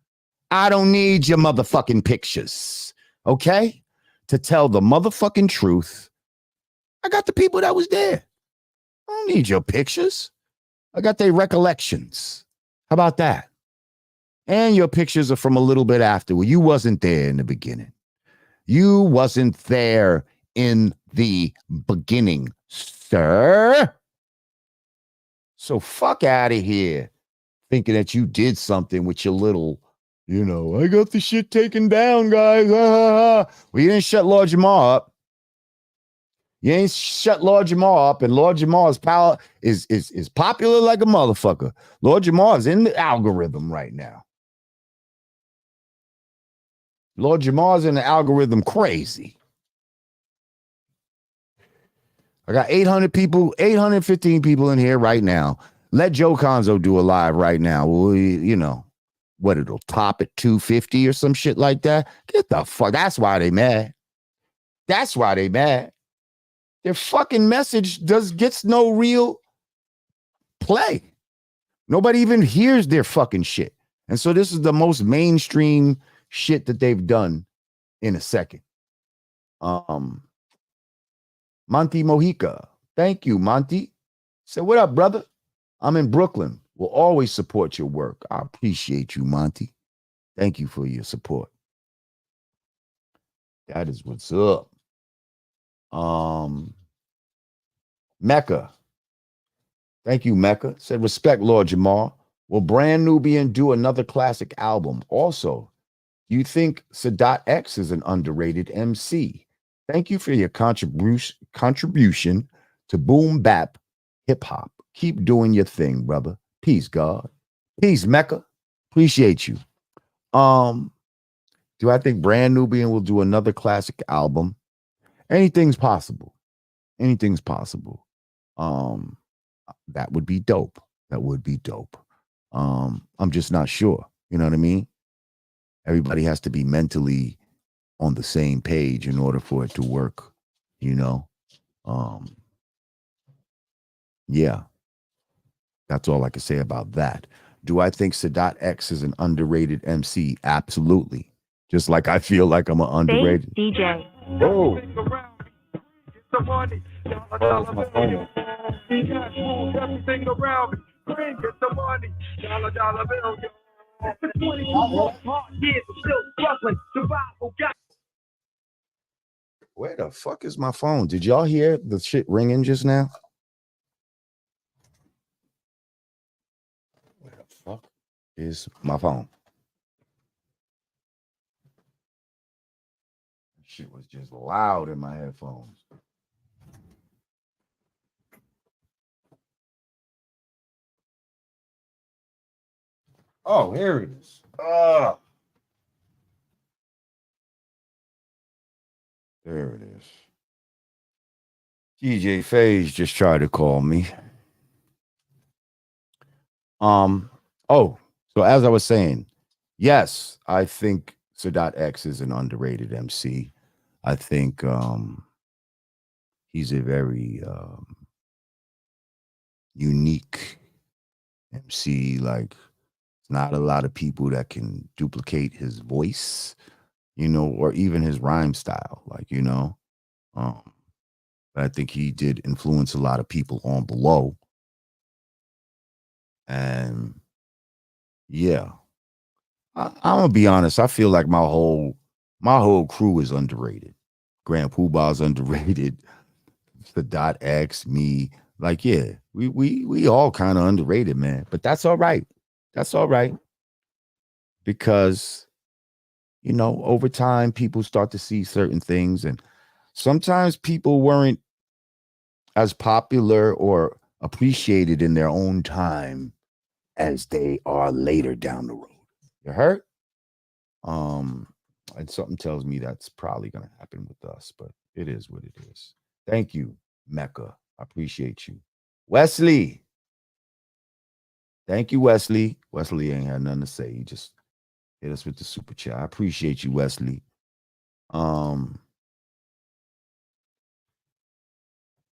I don't need your motherfucking pictures, okay? To tell the motherfucking truth. I got the people that was there. I don't need your pictures. I got their recollections. How about that? And your pictures are from a little bit after. Well, you wasn't there in the beginning. You wasn't there in the beginning, sir. So fuck out of here thinking that you did something with your little, I got the shit taken down, guys. Well, you didn't shut Lord Jamal up. You ain't shut Lord Jamal up, and Lord Jamal's power is popular like a motherfucker. Lord Jamal is in the algorithm right now. Lord Jamal's in the algorithm crazy. I got 800 people, 815 people in here right now. Let Joe Conzo do a live right now. Well, what, it'll top at 250 or some shit like that. Get the fuck. That's why they mad. That's why they mad. Their fucking message gets no real play. Nobody even hears their fucking shit. And so this is the most mainstream shit that they've done in a second. Monty Mojica. Thank you, Monty. Say, what up, brother? I'm in Brooklyn. Will always support your work. I appreciate you, Monty. Thank you for your support. That is what's up. Mecca. Thank you, Mecca. Said, respect, Lord Jamar. Will Brand Nubian do another classic album? Also, do you think Sadat X is an underrated MC? Thank you for your contribution to boom bap hip hop. Keep doing your thing, brother. Peace, God. Peace, Mecca. Appreciate you. Do I think Brand Nubian will do another classic album? Anything's possible. Anything's possible. That would be dope. That would be dope. I'm just not sure. You know what I mean? Everybody has to be mentally on the same page in order for it to work, you know? Yeah. That's all I can say about that. Do I think Sadat X is an underrated MC? Absolutely. Just like I feel like I'm an underrated DJ. Oh. Where the fuck is my phone? Did y'all hear the shit ringing just now? Where the fuck is my phone? Shit was just loud in my headphones. Oh, here it is. There it is. DJ FaZe just tried to call me. So as I was saying, yes, I think Sadat X is an underrated MC. I think he's a very unique MC. Like, not a lot of people that can duplicate his voice, you know, or even his rhyme style, like, you know. I think he did influence a lot of people on below. And yeah, I'm gonna be honest. I feel like my whole crew is underrated. Grand Poobah's underrated. The Dot X, me, like, yeah, we all kind of underrated, man. But that's all right. That's all right. Because, you know, over time, people start to see certain things, and sometimes people weren't as popular or appreciated in their own time as they are later down the road. You heard? And something tells me that's probably going to happen with us, but it is what it is. Thank you, Mecca. I appreciate you. Wesley. Thank you, Wesley. Wesley ain't had nothing to say. He just hit us with the super chat. I appreciate you, Wesley.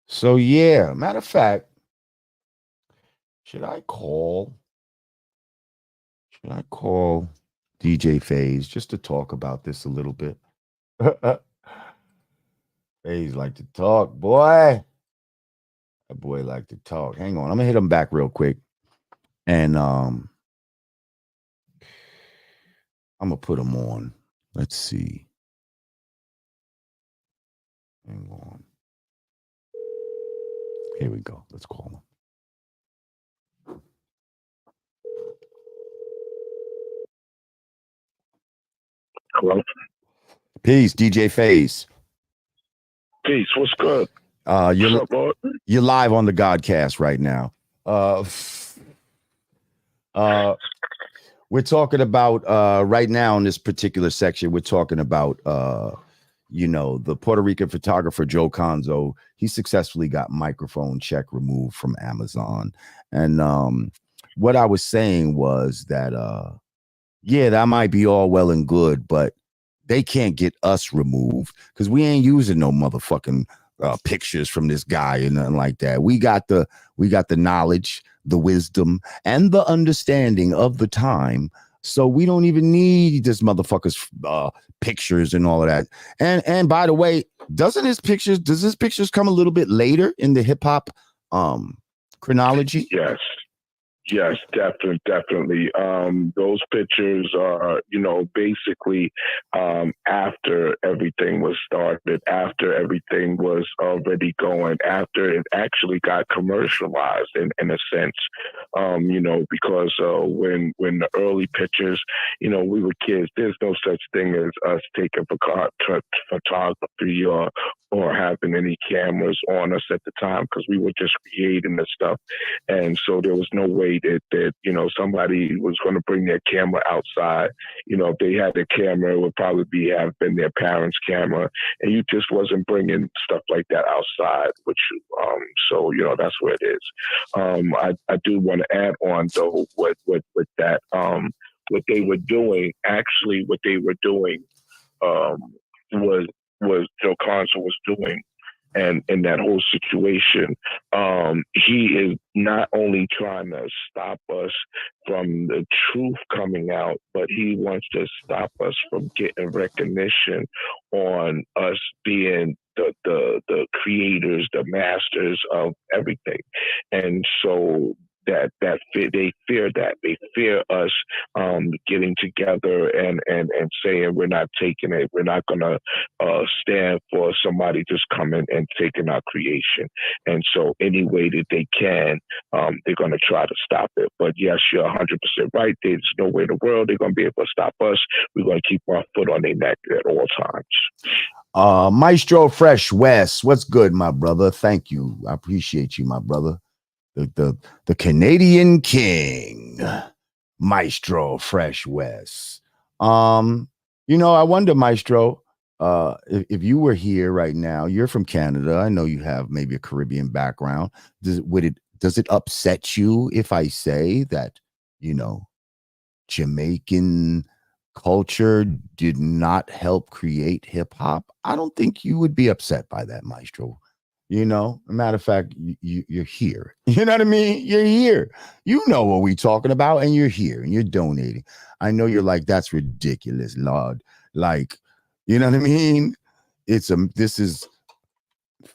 So yeah, matter of fact, should I call DJ FaZe just to talk about this a little bit? FaZe like to talk, boy. That boy like to talk. Hang on, I'm gonna hit him back real quick, and I'm gonna put him on. Let's see. Hang on. Here we go. Let's call him. Hello. Peace, DJ FaZe. Peace. What's good? You're live on the Godcast right now. We're talking about right now in this particular section. We're talking about you know, the Puerto Rican photographer Joe Conzo. He successfully got microphone check removed from Amazon, and what I was saying was that yeah, that might be all well and good, but they can't get us removed because we ain't using no motherfucking pictures from this guy and nothing like that. We got the knowledge, the wisdom, and the understanding of the time. So we don't even need this motherfucker's pictures and all of that. And by the way, does his pictures come a little bit later in the hip hop chronology? Yes. Yes, definitely. Those pictures are, basically after everything was started, after everything was already going, after it actually got commercialized in a sense. Because when the early pictures, we were kids. There's no such thing as us taking photography or having any cameras on us at the time because we were just creating the stuff, and so there was no way that somebody was going to bring their camera outside. If they had their camera, it would probably have been their parents' camera, and you just wasn't bringing stuff like that outside with you. So that's where it is. I do want to add on though with that what they were doing. Actually, what they were doing um, was Joe Consul was doing, and in that whole situation, he is not only trying to stop us from the truth coming out, but he wants to stop us from getting recognition on us being the creators, the masters of everything, and so they fear that they fear us getting together and saying we're not taking it, we're not gonna stand for somebody just coming and taking our creation. And so, any way that they can, they're going to try to stop it. But yes, you're 100% right. There's no way in the world they're going to be able to stop us. We're going to keep our foot on their neck at all times. Maestro Fresh West, what's good, my brother? Thank you. I appreciate you, my brother. The Canadian King, Maestro Fresh West. I wonder, Maestro, if you were here right now, you're from Canada. I know you have maybe a Caribbean background. Does it upset you if I say that, Jamaican culture did not help create hip hop? I don't think you would be upset by that, Maestro. A matter of fact, you're here. You know what I mean? You're here. You know what we're talking about, and you're here and you're donating. I know you're like, that's ridiculous, Lord. Like, you know what I mean? This is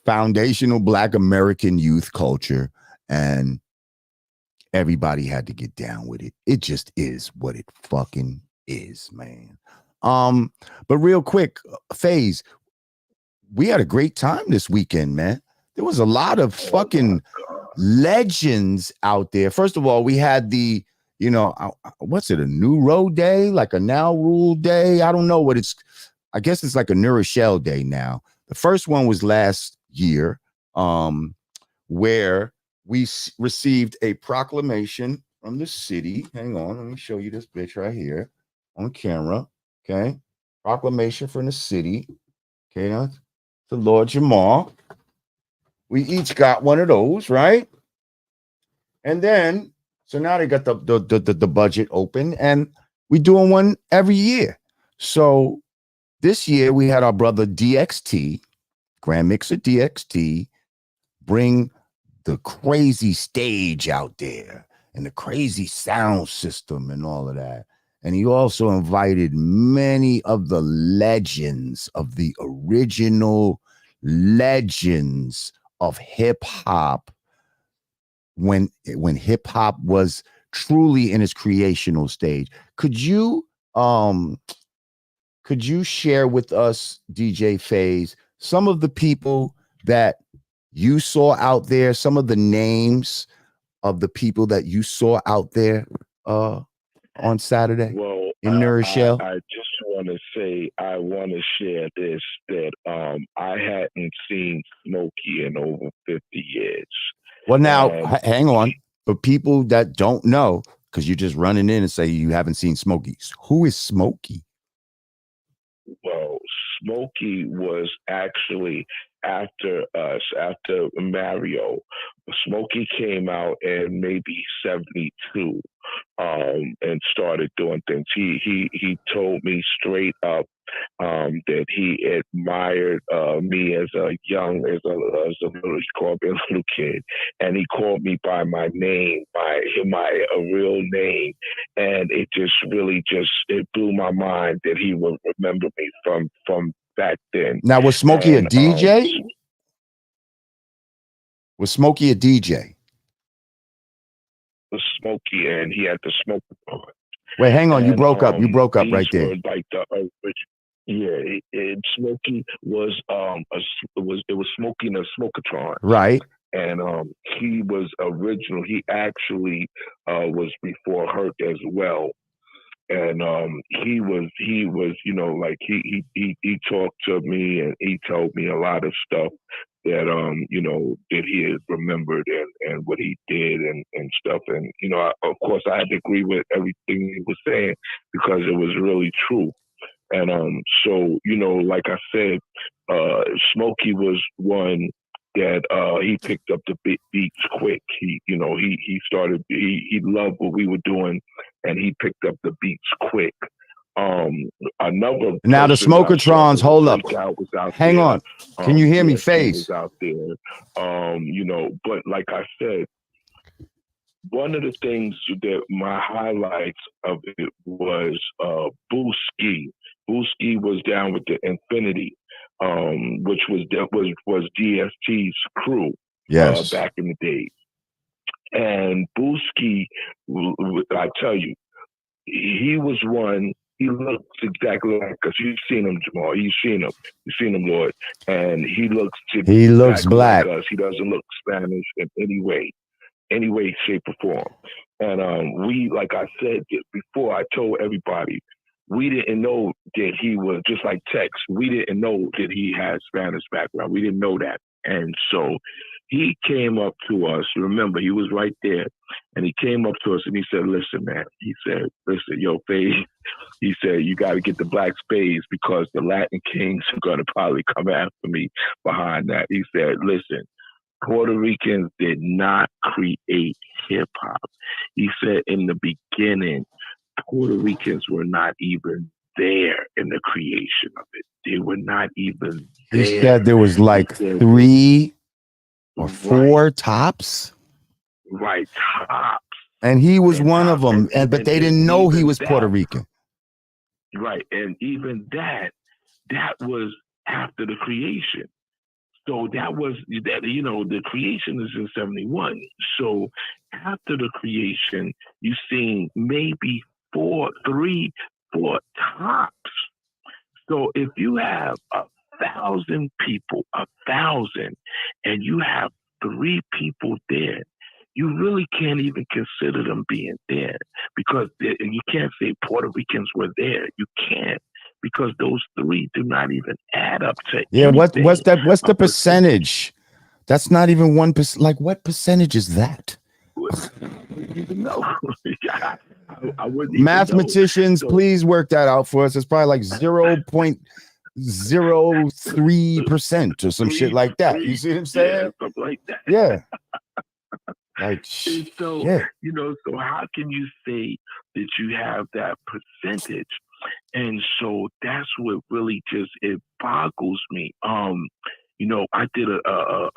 foundational Black American youth culture, and everybody had to get down with it. It just is what it fucking is, man. But real quick, FaZe, we had a great time this weekend, man. There was a lot of fucking legends out there. First of all, we had the, what's it, a New Road Day, like a Now Rule Day? I don't know what it's, I guess it's like a New Rochelle Day now. The first one was last year, where we received a proclamation from the city. Hang on, let me show you this bitch right here on camera. Okay. Proclamation from the city. Okay, that's the Lord Jamar. We each got one of those, right? And then, so now they got the budget open, and we doing one every year. So this year we had our brother DXT, Grand Mixer DXT, bring the crazy stage out there and the crazy sound system and all of that. And he also invited many of the legends of the original legends of hip hop when hip hop was truly in its creational stage. Could you share with us, DJ FaZe, some of the people that you saw out there, some of the names of the people that you saw out there on Saturday in New Rochelle? I just want to say, I want to share this, that I hadn't seen Smokey in over 50 years. Well, now, hang on. For people that don't know, because you're just running in and say you haven't seen Smokey. Who is Smokey? Well, Smokey was actually after us, after Mario. Smokey came out in maybe 72 and started doing things. He told me straight up that he admired me as a little, he called me a little kid, and he called me by my name, my real name, and it just really it blew my mind that he would remember me from back then. Now, was Smokey a DJ? Was Smokey a DJ? Smokey, and he had the smoke. Wait, hang on. You And broke up. You broke up these right there. were like the yeah. Smokey was it was Smokey and the Smokatrons, Right. and he was original. He actually was before Hurt as well, and he was like he talked to me and he told me a lot of stuff that that he had remembered and what he did and stuff, and of course I had to agree with everything he was saying because it was really true. And so like I said, Smokey was one that he picked up the beats quick. He started he loved what we were doing, and he picked up the beats quick. Another Now the person that I saw Smokatrons, as a hold up. breakout was out Hang there. on. Can you hear me, DSP was Phase? out there. But like I said, one of the things that my highlights of it was Booski. Booski was down with the Infinity, which was DST's crew Yes. back in the day. And Booski, I tell you, he was one. He looks exactly like us. You've seen him, Jamal. You've seen him, Lord. And he looks exactly black. like us. He doesn't look Spanish in any way, shape, or form. And we, like I said before, I told everybody, we didn't know that he was just like Tex. We didn't know that he had Spanish background. We didn't know that. And so he came up to us. Remember, he was right there. And he came up to us and he said, listen, man. He said, listen, yo, Faye. He said, you got to get the black spades because the Latin kings are going to probably come after me behind that. He said, listen, Puerto Ricans did not create hip hop. He said in the beginning, Puerto Ricans were not even there in the creation of it. They were not even there. He said there was like 3 or 4 tops. Right, tops. And he was one of them. But they didn't know he was Puerto Rican. Right. And even that was after the creation. So that was that, the creation is in 71. So after the creation, you seen maybe 3, 4 tops. So if you have 1,000 people, 1,000, and you have 3 people dead, you really can't even consider them being dead because you can't say Puerto Ricans were there. You can't. Because those 3 do not even add up to anything. What's the percentage? That's not even 1%. Like, what percentage is that? No. I wouldn't Mathematicians, please work that out for us. It's probably like 0.03% or some shit like that. You see what I'm saying? Yeah, something like that. Yeah. Like, so, yeah. So how can you say that you have that percentage? And so that's what really it boggles me. I did a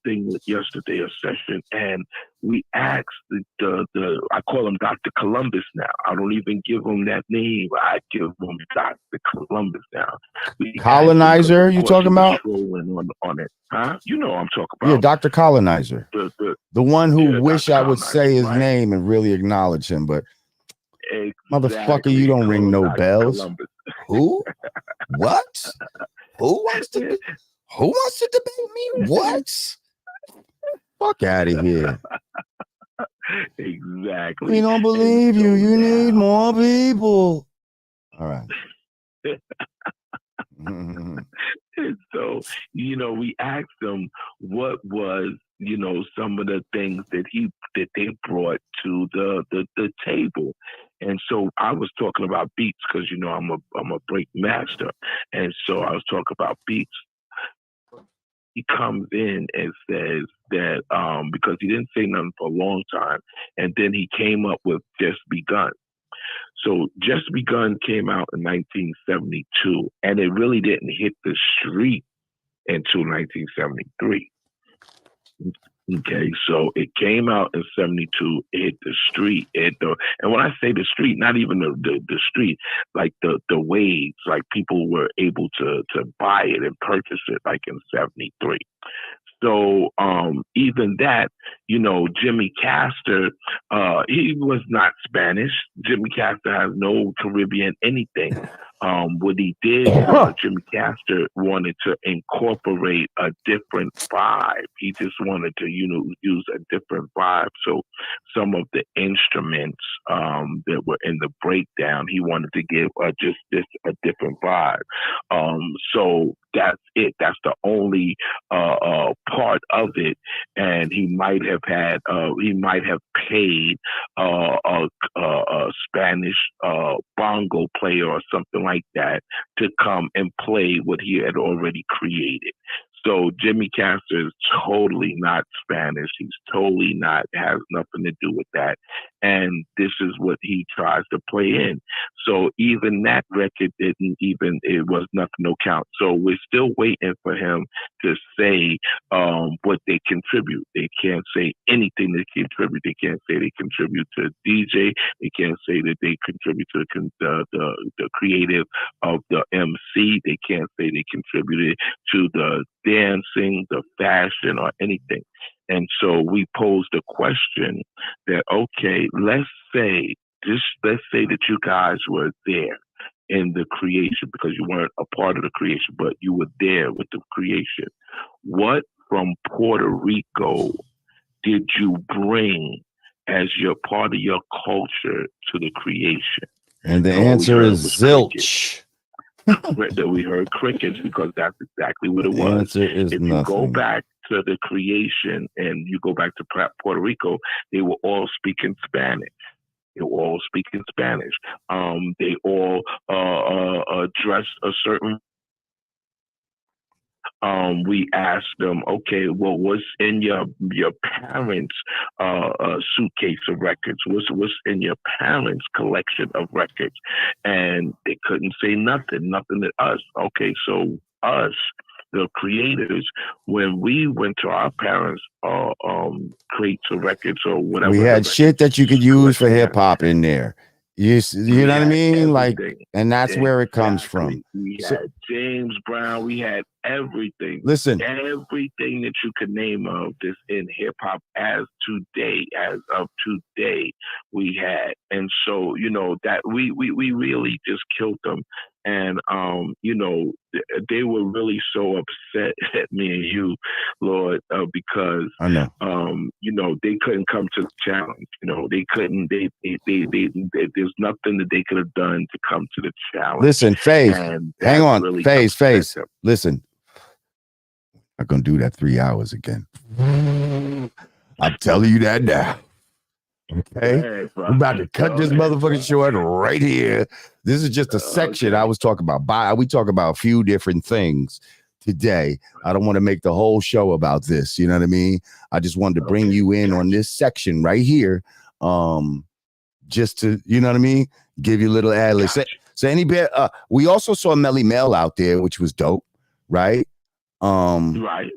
thing yesterday, a session, and we asked the I call him Dr. Columbus now. I don't even give him that name. I give him Dr. Columbus now. Colonizer, you talking about? On it, huh? You know what I'm talking about. Yeah, Dr. Colonizer. The one who wish I would say his name and really acknowledge him, but exactly. Motherfucker, you don't ring no Dr. bells. Columbus. Who? What? Who wants to debate me? What? Fuck out of here. Exactly. We don't believe you. You need more people. All right. And so, we asked them what was, some of the things that they brought to the table. And so I was talking about beats because, I'm a break master. And so I was talking about beats. He comes in and says that because he didn't say nothing for a long time, and then he came up with Just Begun. So Just Begun came out in 1972, and it really didn't hit the street until 1973. Okay, so it came out in 72, it hit the street. And when I say the street, not even the street, like the waves, like people were able to buy it and purchase it like in 73. So even that, Jimmy Castor, he was not Spanish. Jimmy Castor has no Caribbean anything. What he did, Jimmy Castor wanted to incorporate a different vibe. He just wanted to, use a different vibe. So some of the instruments that were in the breakdown, he wanted to give just a different vibe. So that's it. That's the only part of it, and he might have paid a Spanish bongo player or something like that to come and play what he had already created. So Jimmy Castor is totally not Spanish. He's totally not, has nothing to do with that. And this is what he tries to play in. So even that record it was nothing, no count. So we're still waiting for him to say what they contribute. They can't say anything they contribute. They can't say they contribute to DJ. They can't say that they contribute to the creative of the MC. They can't say they contributed to the dancing, the fashion, or anything. And so we posed a question that, okay, let's say that you guys were there in the creation, because you weren't a part of the creation, but you were there with the creation. What from Puerto Rico did you bring as your part of your culture to the creation? And the answer is zilch. That we heard crickets, because that's exactly what it was. Answer is if nothing. You go back to the creation and you go back to Puerto Rico, they were all speaking Spanish. They were all speaking Spanish. They all dressed a certain. We asked them, okay, well, what's in your parents' suitcase of records? What's in your parents' collection of records? And they couldn't say nothing to us. Okay, so us, the creators, when we went to our parents' crates of records or whatever, we had shit that you could use for hip hop in there. You know what I mean? Like, and that's where it comes from. We had James Brown. We had everything. Listen, everything that you could name of this in hip hop as of today, we had. And so, that we really just killed them. And, they were really so upset at me and you, Lord, because I know, they couldn't come to the challenge. They couldn't. There's nothing that they could have done to come to the challenge. Listen, Faze, hang on, really Faze. Listen, I'm gonna do that 3 hours again. I'm telling you that now. Okay, we're about to cut this motherfucking short right here. This is just a section I was talking about. We talk about a few different things today. I don't want to make the whole show about this. You know what I mean? I just wanted to bring you in on this section right here. Just to, you know what I mean? Give you a little ad lib. So any bit, we also saw Melly Mel out there, which was dope, right? Right.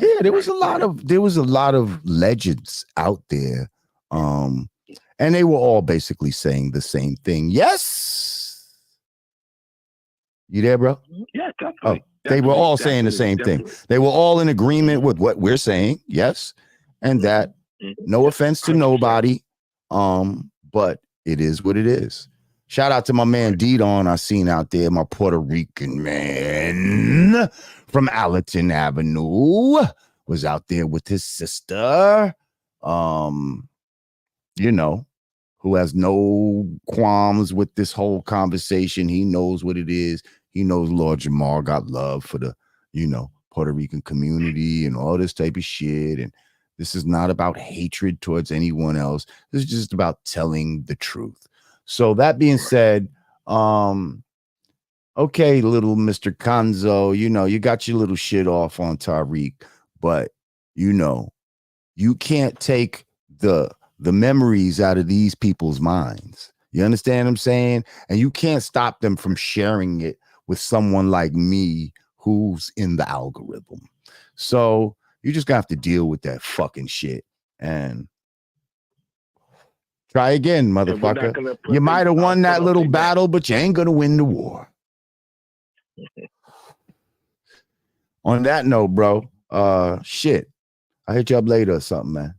Yeah, there was a lot of legends out there. And they were all basically saying the same thing. Yes. You there, bro? Yeah, definitely. They were all saying the same thing. They were all in agreement with what we're saying. Yes. And that, no offense to nobody. But it is what it is. Shout out to my man D-Don I seen out there, my Puerto Rican man from Allerton Avenue, was out there with his sister. Who has no qualms with this whole conversation. He knows what it is. He knows Lord Jamar got love for the, Puerto Rican community and all this type of shit. And this is not about hatred towards anyone else. This is just about telling the truth. So that being said, okay, little Mr. Conzo, you got your little shit off on Tariq, but you can't take the memories out of these people's minds. You understand what I'm saying? And you can't stop them from sharing it with someone like me who's in the algorithm. So you just gonna have to deal with that fucking shit and try again, motherfucker. You might have won that little battle, but you ain't gonna win the war. On that note, bro, Shit. I hit you up later or something, man.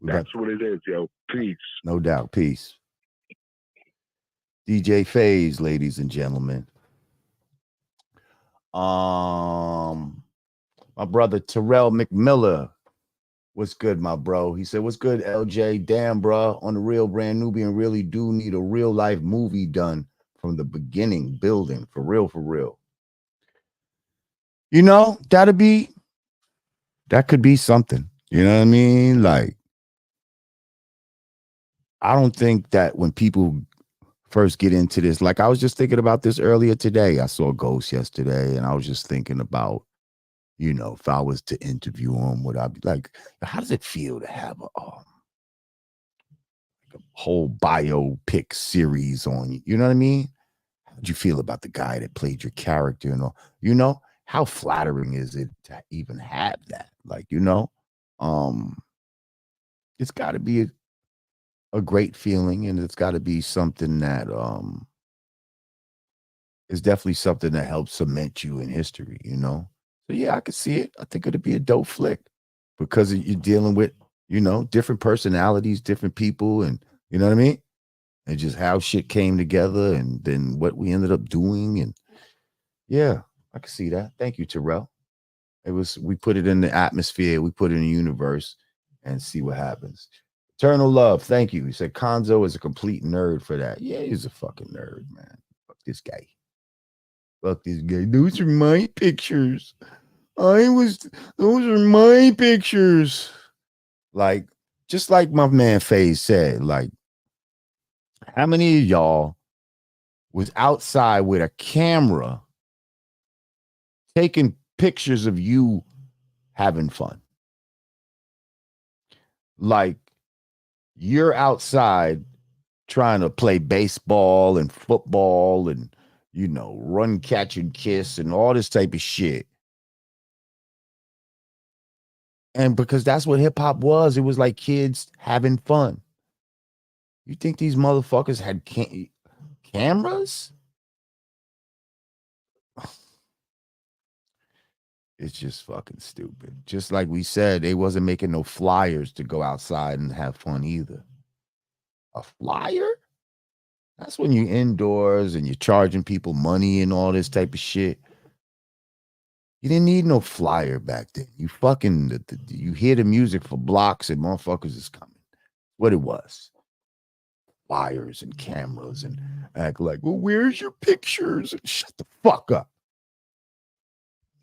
That's what it is, yo. Peace. No doubt. Peace. DJ Phase, ladies and gentlemen. My brother Terrell McMiller. What's good, my bro? He said, what's good, LJ? Damn, bro. On the real, Brand Nubian really do need a real life movie done from the beginning, building. For real, for real. You know, that could be something. You know what I mean? Like, I don't think that when people first get into this, like I was just thinking about this earlier today. I saw Ghost yesterday, and I was just thinking about, you know, if I was to interview him, would I be like, how does it feel to have a whole biopic series on you? You know what I mean? How'd you feel about the guy that played your character and all? You know, how flattering is it to even have that? Like, you know, it's got to be a great feeling, and it's got to be something that is definitely something that helps cement you in history, you know? So yeah, I could see it. I think it'd be a dope flick because you're dealing with, you know, different personalities, different people, and you know what I mean? And just how shit came together and then what we ended up doing. And yeah, I can see that. Thank you, Terrell. We put it in the atmosphere, we put it in the universe and see what happens. Eternal love. Thank you. He said Konzo is a complete nerd for that. Yeah, he's a fucking nerd, man. Fuck this guy. Fuck this guy. Those are my pictures. Those are my pictures. Like, just like my man Faye said, like, how many of y'all was outside with a camera taking pictures of you having fun? Like, you're outside trying to play baseball and football and, you know, run, catch, and kiss and all this type of shit. And because that's what hip hop was, it was like kids having fun. You think these motherfuckers had cameras? It's just fucking stupid. Just like we said, they wasn't making no flyers to go outside and have fun either. A flyer? That's when you're indoors and you're charging people money and all this type of shit. You didn't need no flyer back then. You fucking, you hear the music for blocks and motherfuckers is coming. What it was. Flyers and cameras and act like, well, where's your pictures? And shut the fuck up.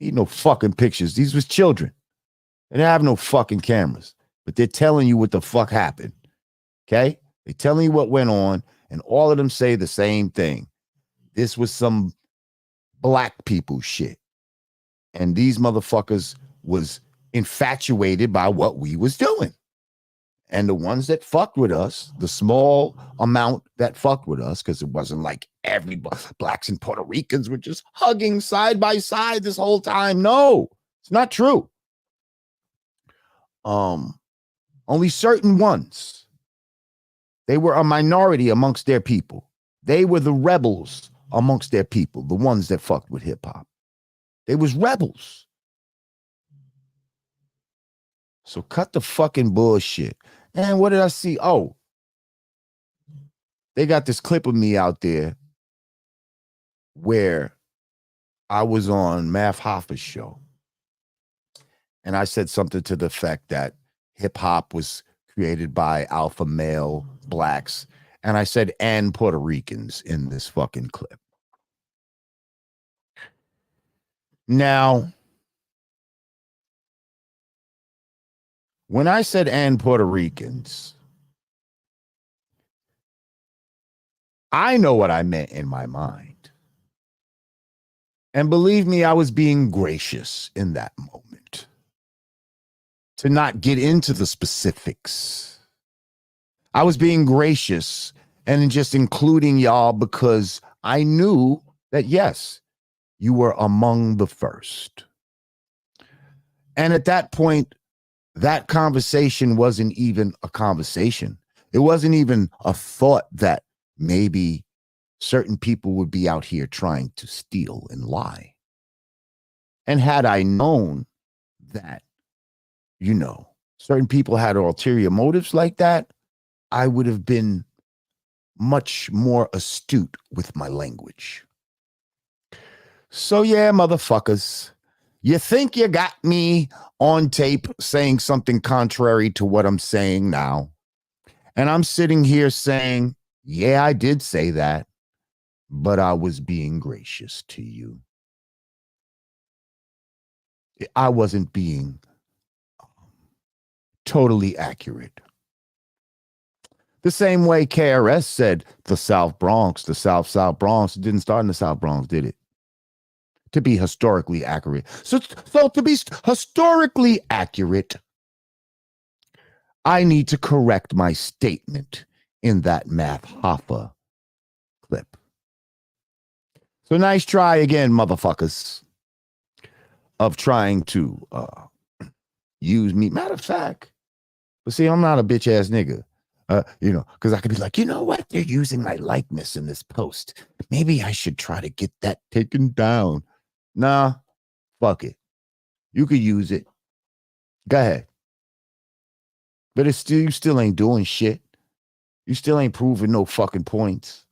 Need no fucking pictures. These was children. They didn't have no fucking cameras, but they're telling you what the fuck happened. Okay? They're telling you what went on, and all of them say the same thing. This was some black people shit. And these motherfuckers was infatuated by what we was doing. And the ones that fucked with us, the small amount that fucked with us, because it wasn't like everybody, blacks and Puerto Ricans were just hugging side by side this whole time. No, it's not true. Only certain ones. They were a minority amongst their people. They were the rebels amongst their people, the ones that fucked with hip hop. They was rebels. So cut the fucking bullshit. And what did I see? Oh, they got this clip of me out there where I was on Math Hoffa's show. And I said something to the effect that hip hop was created by alpha male blacks. And I said, and Puerto Ricans in this fucking clip. Now, when I said and Puerto Ricans, I know what I meant in my mind. And believe me, I was being gracious in that moment to not get into the specifics. I was being gracious and just including y'all because I knew that, yes, you were among the first. And at that point, that conversation wasn't even a conversation. It wasn't even a thought that maybe certain people would be out here trying to steal and lie. And had I known that, certain people had ulterior motives like that, I would have been much more astute with my language. So yeah, motherfuckers, you think you got me on tape saying something contrary to what I'm saying now. And I'm sitting here saying, yeah, I did say that, but I was being gracious to you. I wasn't being totally accurate. The same way KRS said the South South Bronx, it didn't start in the South Bronx, did it? To be historically accurate. So to be historically accurate, I need to correct my statement in that Math Hoffa clip. So nice try again, motherfuckers, of trying to use me. Matter of fact, but see, I'm not a bitch ass nigga. Because I could be like, you know what? They're using my likeness in this post. Maybe I should try to get that taken down. Nah, fuck it. You could use it. Go ahead. But it's still, you still ain't doing shit. You still ain't proving no fucking points.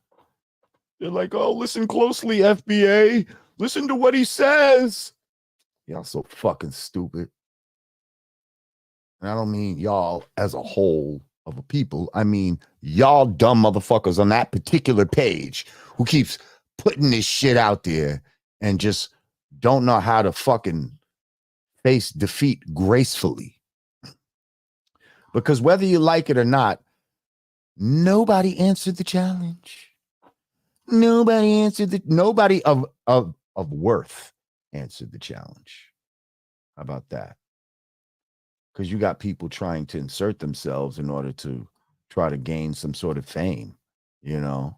They're like, oh, listen closely, FBA. Listen to what he says. Y'all so fucking stupid. And I don't mean y'all as a whole of a people. I mean y'all dumb motherfuckers on that particular page who keeps putting this shit out there and just don't know how to fucking face defeat gracefully. Because whether you like it or not, nobody answered the challenge. Nobody of worth answered the challenge. How about that? Because you got people trying to insert themselves in order to try to gain some sort of fame, and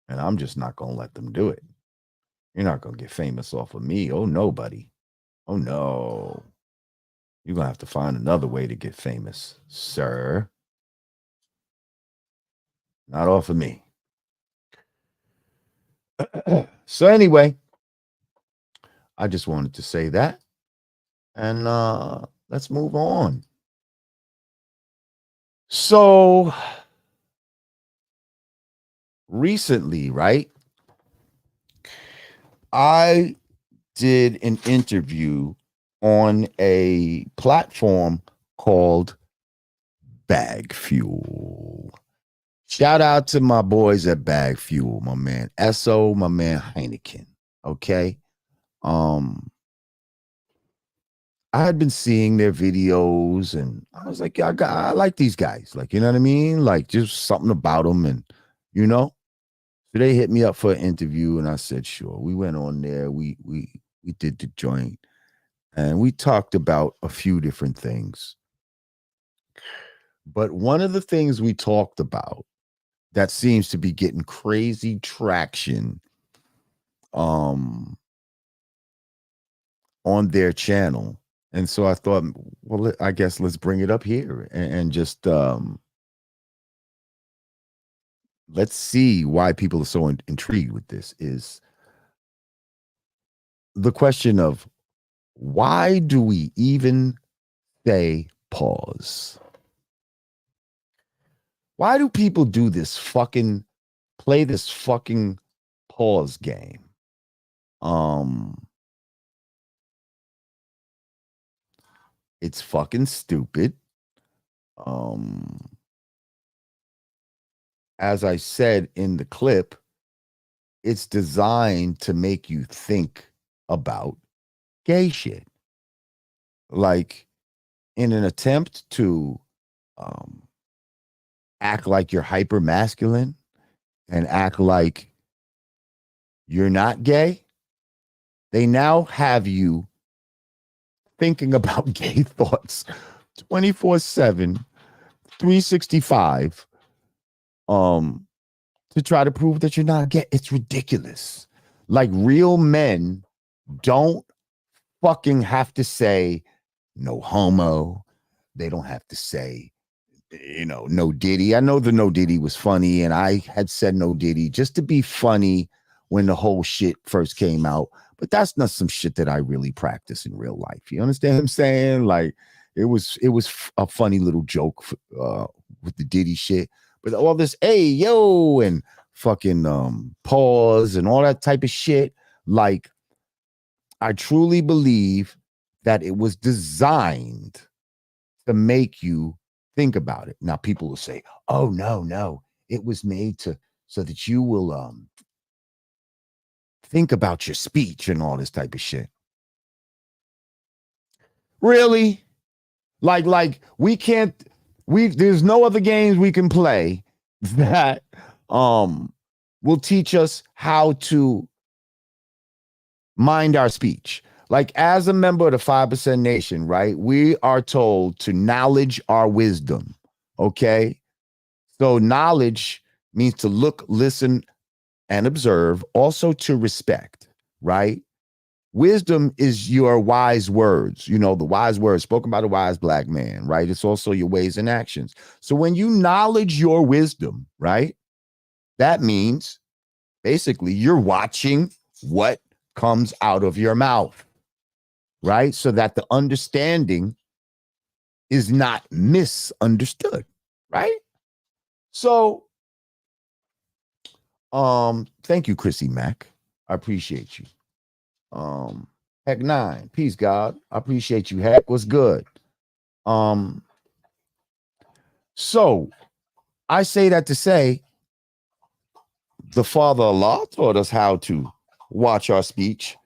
I'm just not going to let them do it. You're not going to get famous off of me. Oh, nobody. Oh, no. You're going to have to find another way to get famous, sir. Not off of me. So anyway, I just wanted to say that. And let's move on. So recently, right, I did an interview on a platform called Bag Fuel. Shout out to my boys at Bag Fuel, my man Esso, my man Heineken. Okay. I had been seeing their videos and I was like, I like these guys. Like, you know what I mean? Like, just something about them. And, so they hit me up for an interview and I said, sure. We went on there. We did the joint and we talked about a few different things. But one of the things we talked about that seems to be getting crazy traction on their channel. And so I thought, well, I guess let's bring it up here and just let's see why people are so intrigued with this is the question of why do we even say pause? Why do people do this play this fucking pause game? It's fucking stupid. As I said in the clip, it's designed to make you think about gay shit. Like in an attempt to act like you're hyper masculine and act like you're not gay, they now have you thinking about gay thoughts 24/7, 365, to try to prove that you're not gay. It's ridiculous. Like real men don't fucking have to say no homo. They don't have to say, no Diddy. I know the no Diddy was funny and I had said no Diddy just to be funny when the whole shit first came out. But that's not some shit that I really practice in real life. You understand what I'm saying? Like it was a funny little joke with the Diddy shit. But all this, hey, yo, and fucking pause and all that type of shit. Like, I truly believe that it was designed to make you think about it. Now, people will say, oh, no, it was made to so that you will think about your speech and all this type of shit. Really? Like we can't there's no other games we can play that will teach us how to mind our speech. Like, as a member of the 5% Nation, right? We are told to knowledge our wisdom. Okay. So knowledge means to look, listen, and observe, also to respect, right? Wisdom is your wise words, the wise words spoken by the wise black man, right? It's also your ways and actions. So when you knowledge your wisdom, right, that means basically you're watching what comes out of your mouth, right? So that the understanding is not misunderstood, right? So, thank you, Chrissy Mack. I appreciate you. Heck 9, peace, God. I appreciate you. Heck, what's good? So I say that to say the Father Allah taught us how to watch our speech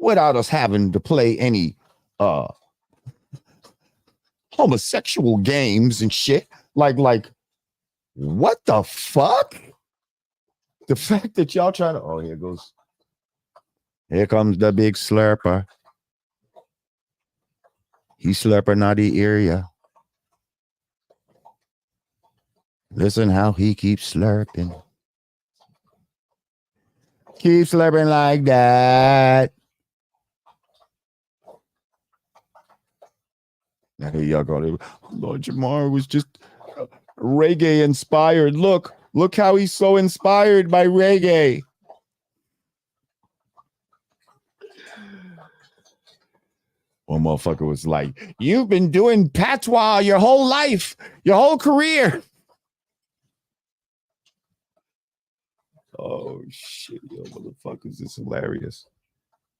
without us having to play any homosexual games and shit. Like what the fuck? The fact that y'all trying to here comes the big slurper. He slurping out the area. Listen how he keeps slurping. Keep slurping like that. Now here y'all go. Lord Jamar was just reggae inspired. Look how he's so inspired by reggae. One motherfucker was like, you've been doing patois your whole life, your whole career. Oh shit, yo, motherfuckers, this is hilarious.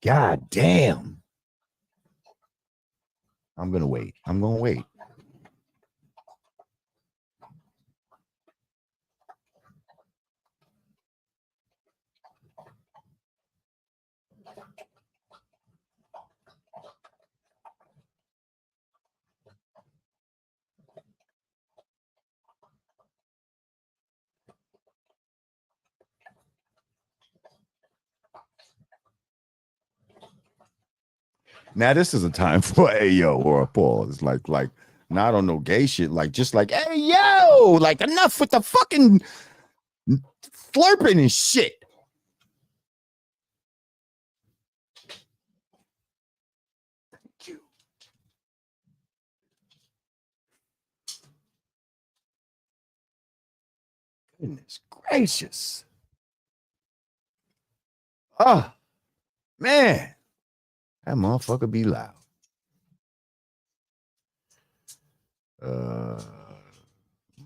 God damn. I'm gonna wait. Now this is a time for a yo or a pause. Like not on no gay shit. Like just like, hey yo, like enough with the fucking slurping and shit. Thank you. Goodness gracious. Oh man, that motherfucker be loud.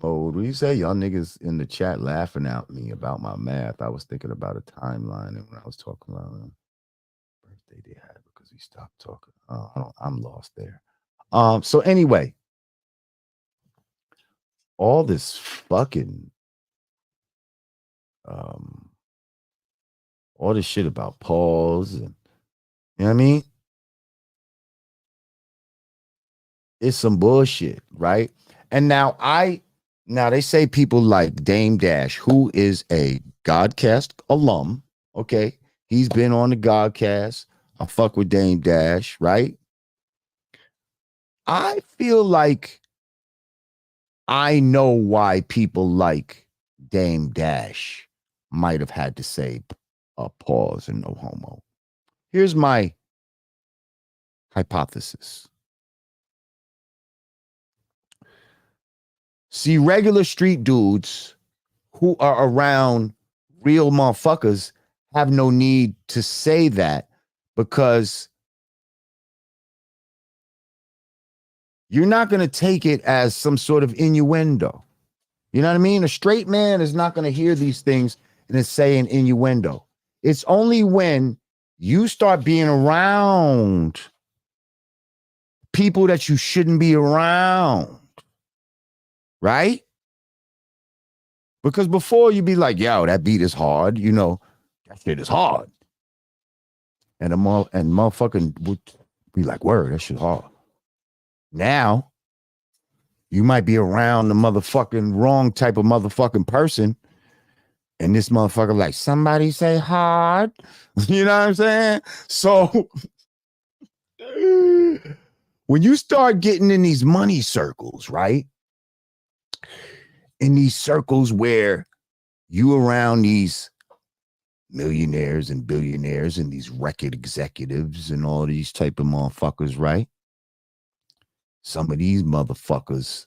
Mode, what you say? Y'all niggas in the chat laughing at me about my math. I was thinking about a timeline and when I was talking about birthday they had because we stopped talking. I'm lost there. So anyway, all this fucking all this shit about pause and you know what I mean? It's some bullshit, right? And now they say people like Dame Dash, who is a Godcast alum, okay? He's been on the Godcast. I fuck with Dame Dash, right? I feel like I know why people like Dame Dash might have had to say a pause and no homo. Here's my hypothesis. See, regular street dudes who are around real motherfuckers have no need to say that because you're not going to take it as some sort of innuendo. You know what I mean? A straight man is not going to hear these things and it's saying innuendo. It's only when you start being around people that you shouldn't be around, right? Because before you'd be like, yo, that beat is hard, that shit is hard. And motherfucking would be like, word, that shit hard. Now, you might be around the motherfucking wrong type of motherfucking person. And this motherfucker like, somebody say hard. You know what I'm saying? So when you start getting in these money circles, right? In these circles where you around these millionaires and billionaires and these record executives and all these type of motherfuckers, right? Some of these motherfuckers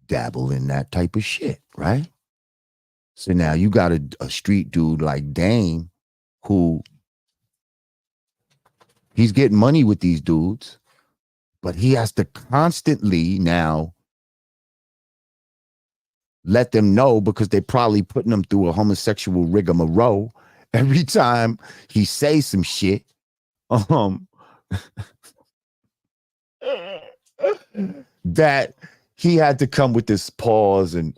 dabble in that type of shit, right? So now you got a street dude like Dame who he's getting money with these dudes, but he has to constantly now let them know because they're probably putting them through a homosexual rigmarole every time he says some shit. That he had to come with this pause and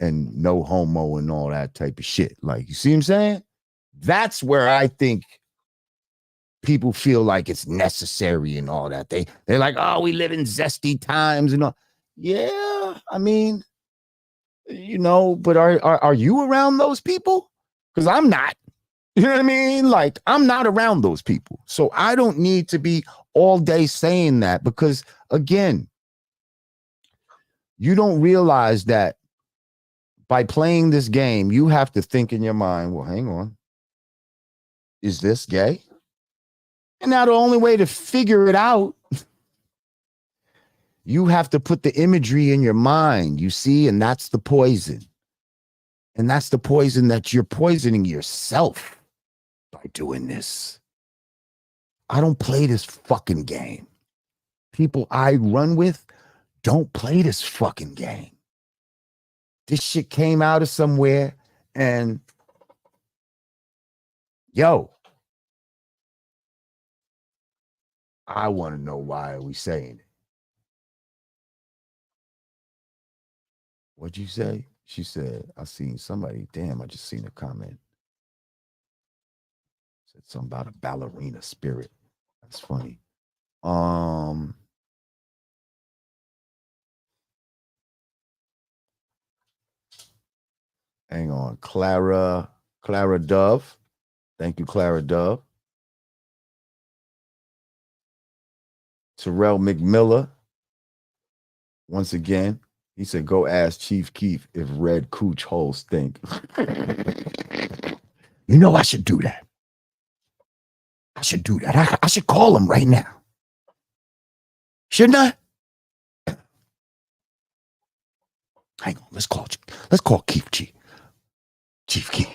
no homo and all that type of shit. Like, you see what I'm saying? That's where I think people feel like it's necessary and all that. They're like, oh, we live in zesty times and all. Yeah, I mean, but are you around those people? Because I'm not. You know what I mean? Like, I'm not around those people. So I don't need to be all day saying that because, again, you don't realize that by playing this game, you have to think in your mind, well, hang on. Is this gay? And now the only way to figure it out, you have to put the imagery in your mind, you see? And that's the poison. And that's the poison that you're poisoning yourself by doing this. I don't play this fucking game. People I run with don't play this fucking game. This shit came out of somewhere and yo, I want to know why are we saying it. What'd you say? She said, I seen somebody. Damn, I just seen a comment. Said something about a ballerina spirit. That's funny. Hang on. Clara Dove. Thank you, Clara Dove. Terrell McMillan. Once again, he said, go ask Chief Keef if red cooch holes stink. I should do that. I should do that. I should call him right now. Shouldn't I? Hang on. Let's call Keef Chief. Chief Keef.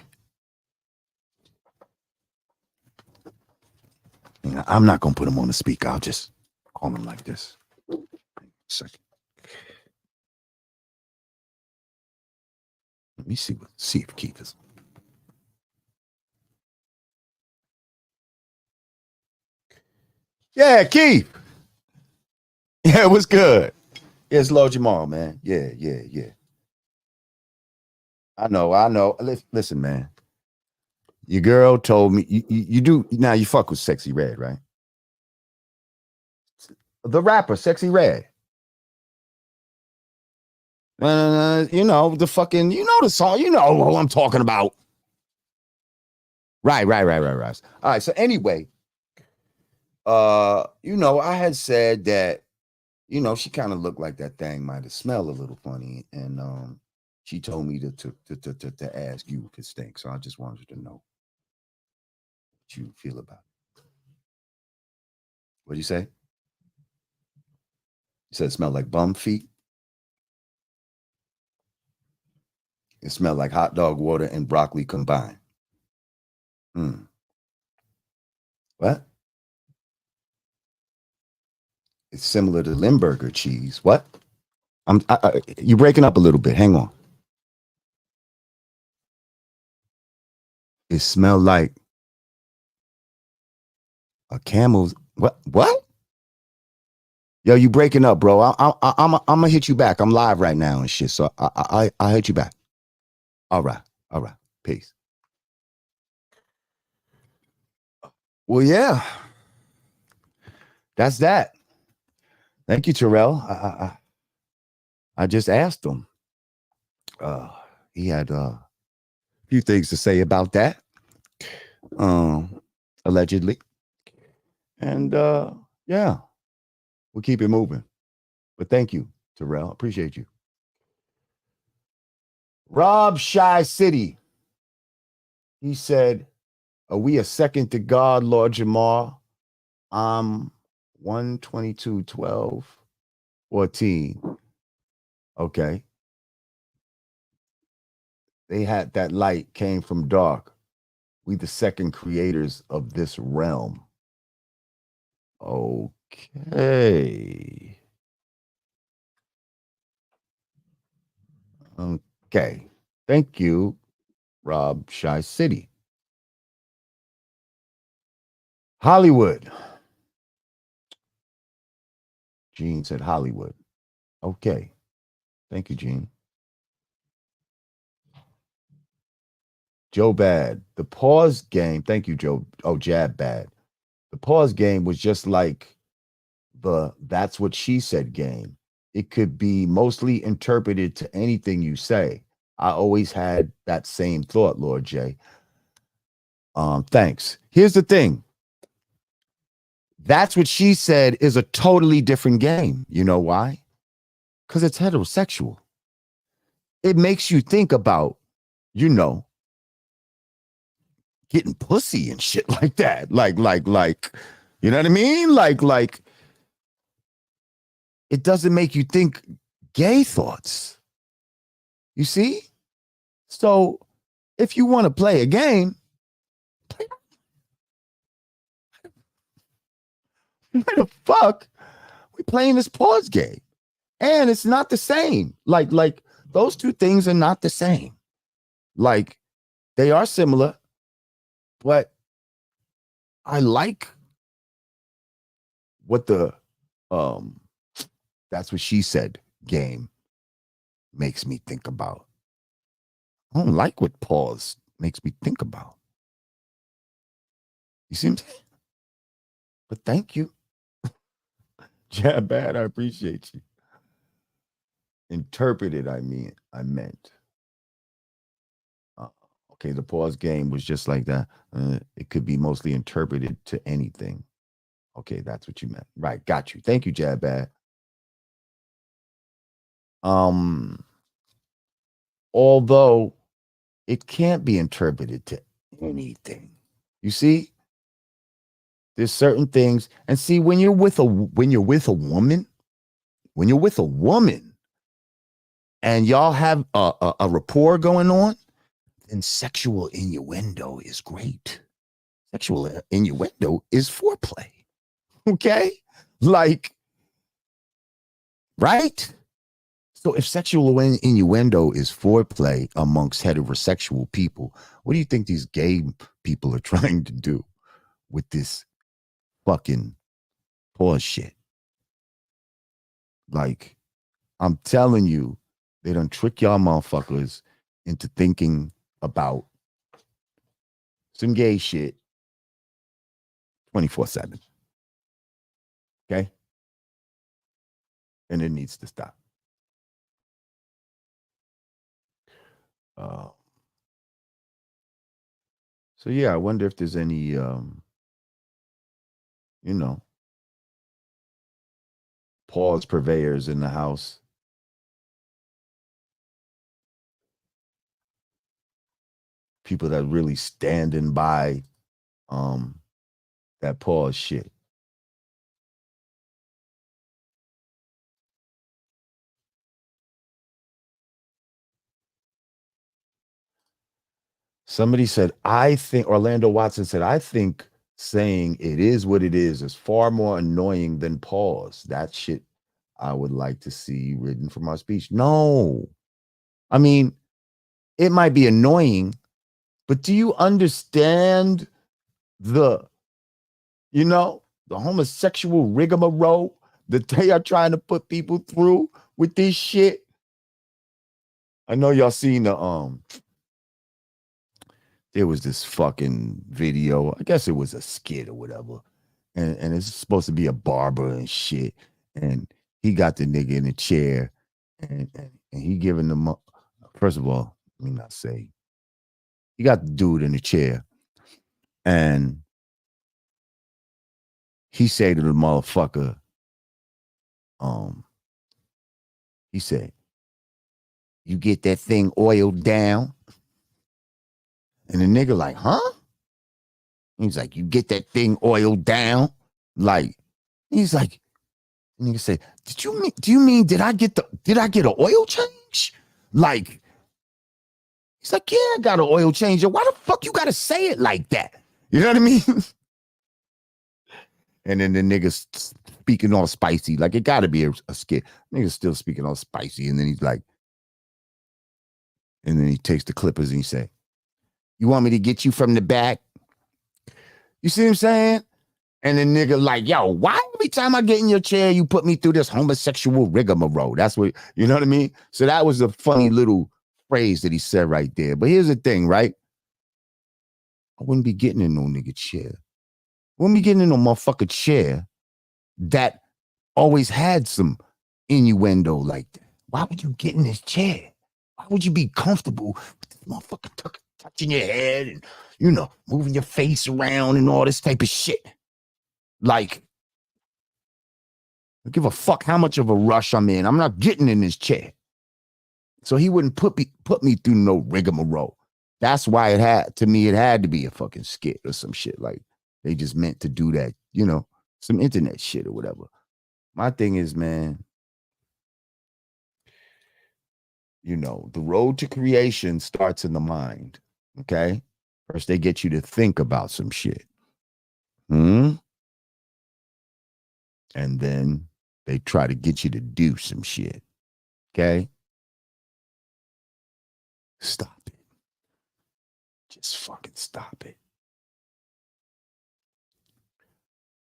I'm not going to put him on the speaker. I'll just call him like this. Second. Let me see if Keith is. Yeah, Keith. Yeah, it was good. Yeah, it's Lord Jamal, man. Yeah. I know. Listen, man. Your girl told me you do now. You fuck with Sexy Red, right? The rapper, Sexy Red. The fucking, the song. You know what I'm talking about. Right. All right. So anyway, I had said that, she kind of looked like that thing might have smelled a little funny, and she told me to ask you if it stinks. So I just wanted to know what you feel about it. What'd you say? You said it smelled like bum feet. It smelled like hot dog water and broccoli combined. Well, What? It's similar to Limburger cheese. What? You breaking up a little bit. Hang on. It smelled like a camel's. What? What? Yo, you breaking up, bro? I'm gonna hit you back. I'm live right now and shit. So I hit you back. All right, all right. Peace. Well, yeah, that's that. Thank you, Terrell. I just asked him. Uh, he had a few things to say about that. Um, allegedly, and yeah, we'll keep it moving. But thank you, Terrell. Appreciate you. Rob Shy City. He said, "Are we a second to God, Lord Jamar? I'm 122, 12, 14. Okay. They had that light came from dark. We the second creators of this realm." Okay. Okay. Thank you, Rob Shy City. Hollywood. Gene said Hollywood. Okay. Thank you, Gene. Joe Bad. The pause game. Thank you, Joe. Oh, Jab Bad. The pause game was just like the that's what she said game. It could be mostly interpreted to anything you say. I always had that same thought, Lord J. Thanks. Here's the thing. That's what she said is a totally different game. You know why? Because it's heterosexual. It makes you think about, you know, getting pussy and shit like that. You know what I mean? It doesn't make you think gay thoughts. You see? So if you want to play a game, why the fuck we playing this pause game? And it's not the same. Like those two things are not the same. Like they are similar, but I like what the um that's what she said game makes me think about. I don't like what pause makes me think about. You see what I'm saying? But thank you. Yeah, bad. I appreciate you. Interpreted, I meant. Uh, okay, the pause game was just like that. It could be mostly interpreted to anything. Okay, that's what you meant. Right, got you. Thank you, Jab Bad. Um, although it can't be interpreted to anything. You see, there's certain things, and see when you're with a when you're with a woman, and y'all have a rapport going on, then sexual innuendo is great. Sexual innuendo is foreplay. Okay, like right. So if sexual innuendo is foreplay amongst heterosexual people, what do you think these gay people are trying to do with this fucking pause shit? Like, I'm telling you, they don't trick y'all motherfuckers into thinking about some gay shit 24/7. Okay? And it needs to stop. Uh, so yeah, I wonder if there's any you know, pause purveyors in the house. People that really standing by um that pause shit. Somebody said, I think Orlando Watson said, I think saying it is what it is far more annoying than pause. That shit I would like to see written from our speech. No. I mean, it might be annoying, but do you understand the, the homosexual rigmarole that they are trying to put people through with this shit? I know y'all seen there was this fucking video. I guess it was a skit or whatever. And it's supposed to be a barber and shit. And he got the nigga in a chair and he giving them, first of all, let me not say, he got the dude in the chair and he said to the motherfucker, um, he said, you get that thing oiled down? And the nigga like, huh? He's like, you get that thing oiled down? Like, he's like, nigga say, did I get an oil change? Like, he's like, yeah, I got an oil change. Why the fuck you gotta say it like that? You know what I mean? And then the nigga's speaking all spicy. Like, it gotta be a skit. Nigga's still speaking all spicy. And then he's like, and then he takes the clippers and he say, you want me to get you from the back? You see what I'm saying? And the nigga like, yo, why every time I get in your chair, you put me through this homosexual rigmarole? That's what, you know what I mean? So that was a funny little phrase that he said right there. But here's the thing, right? I wouldn't be getting in no nigga chair. I wouldn't be getting in no motherfucker chair that always had some innuendo like that. Why would you get in this chair? Why would you be comfortable with this motherfucker touching your head and, moving your face around and all this type of shit? Like, I give a fuck how much of a rush I'm in. I'm not getting in this chair. So he wouldn't put me through no rigmarole. That's why it had to be a fucking skit or some shit. Like, they just meant to do that, some internet shit or whatever. My thing is, man, the road to creation starts in the mind. Okay? First, they get you to think about some shit. And then they try to get you to do some shit. Okay? Stop it. Just fucking stop it.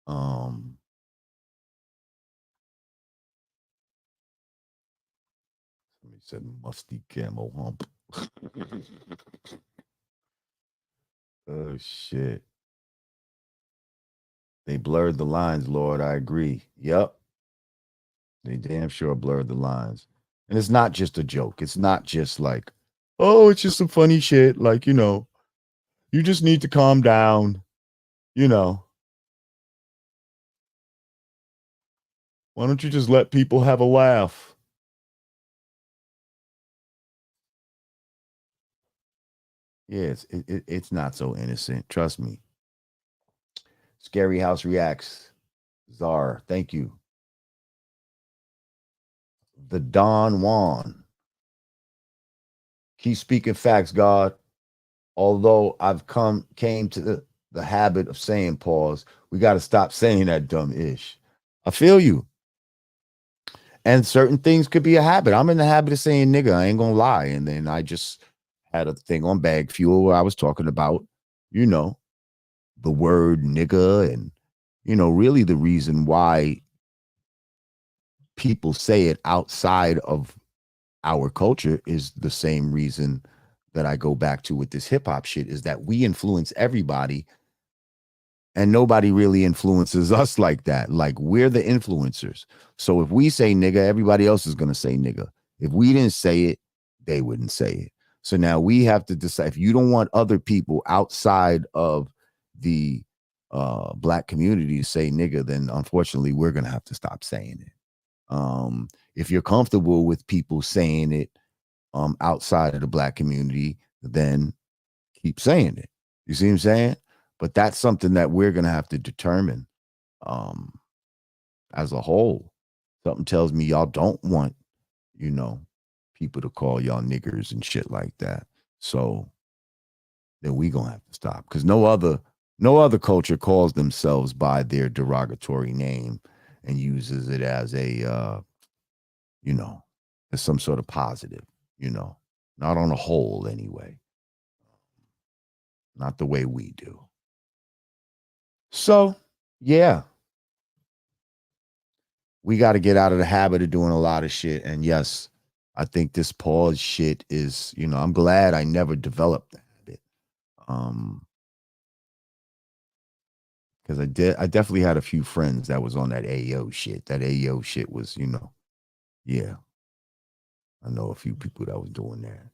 Somebody said musty camel hump. Oh shit. They blurred the lines, Lord. I agree. Yep. They damn sure blurred the lines. And it's not just a joke. It's not just like, oh, it's just some funny shit. Like, you just need to calm down. Why don't you just let people have a laugh? Yes, it's not so innocent. Trust me. Scary House reacts. Czar, thank you. The Don Juan. Keep speaking facts, God. Although I've came to the habit of saying pause, we got to stop saying that dumb ish. I feel you. And certain things could be a habit. I'm in the habit of saying nigga, I ain't gonna lie. And then I just had a thing on Bag Fuel where I was talking about, the word nigga and, really the reason why people say it outside of our culture is the same reason that I go back to with this hip hop shit is that we influence everybody and nobody really influences us like that. Like, we're the influencers. So if we say nigga, everybody else is going to say nigga. If we didn't say it, they wouldn't say it. So now we have to decide, if you don't want other people outside of the black community to say nigga, then unfortunately we're going to have to stop saying it. If you're comfortable with people saying it outside of the black community, then keep saying it. You see what I'm saying? But that's something that we're going to have to determine as a whole. Something tells me y'all don't want, people to call y'all niggers and shit like that. So then we going to have to stop because no other No other culture calls themselves by their derogatory name and uses it as a, you know, as some sort of positive, you know, not on a whole anyway, not the way we do. So, yeah, we got to get out of the habit of doing a lot of shit. And yes, I think this pause shit is, you know, I'm glad I never developed the habit. Because I definitely had a few friends that was on that AO shit. That AO shit was, you know, yeah. I know a few people that was doing that.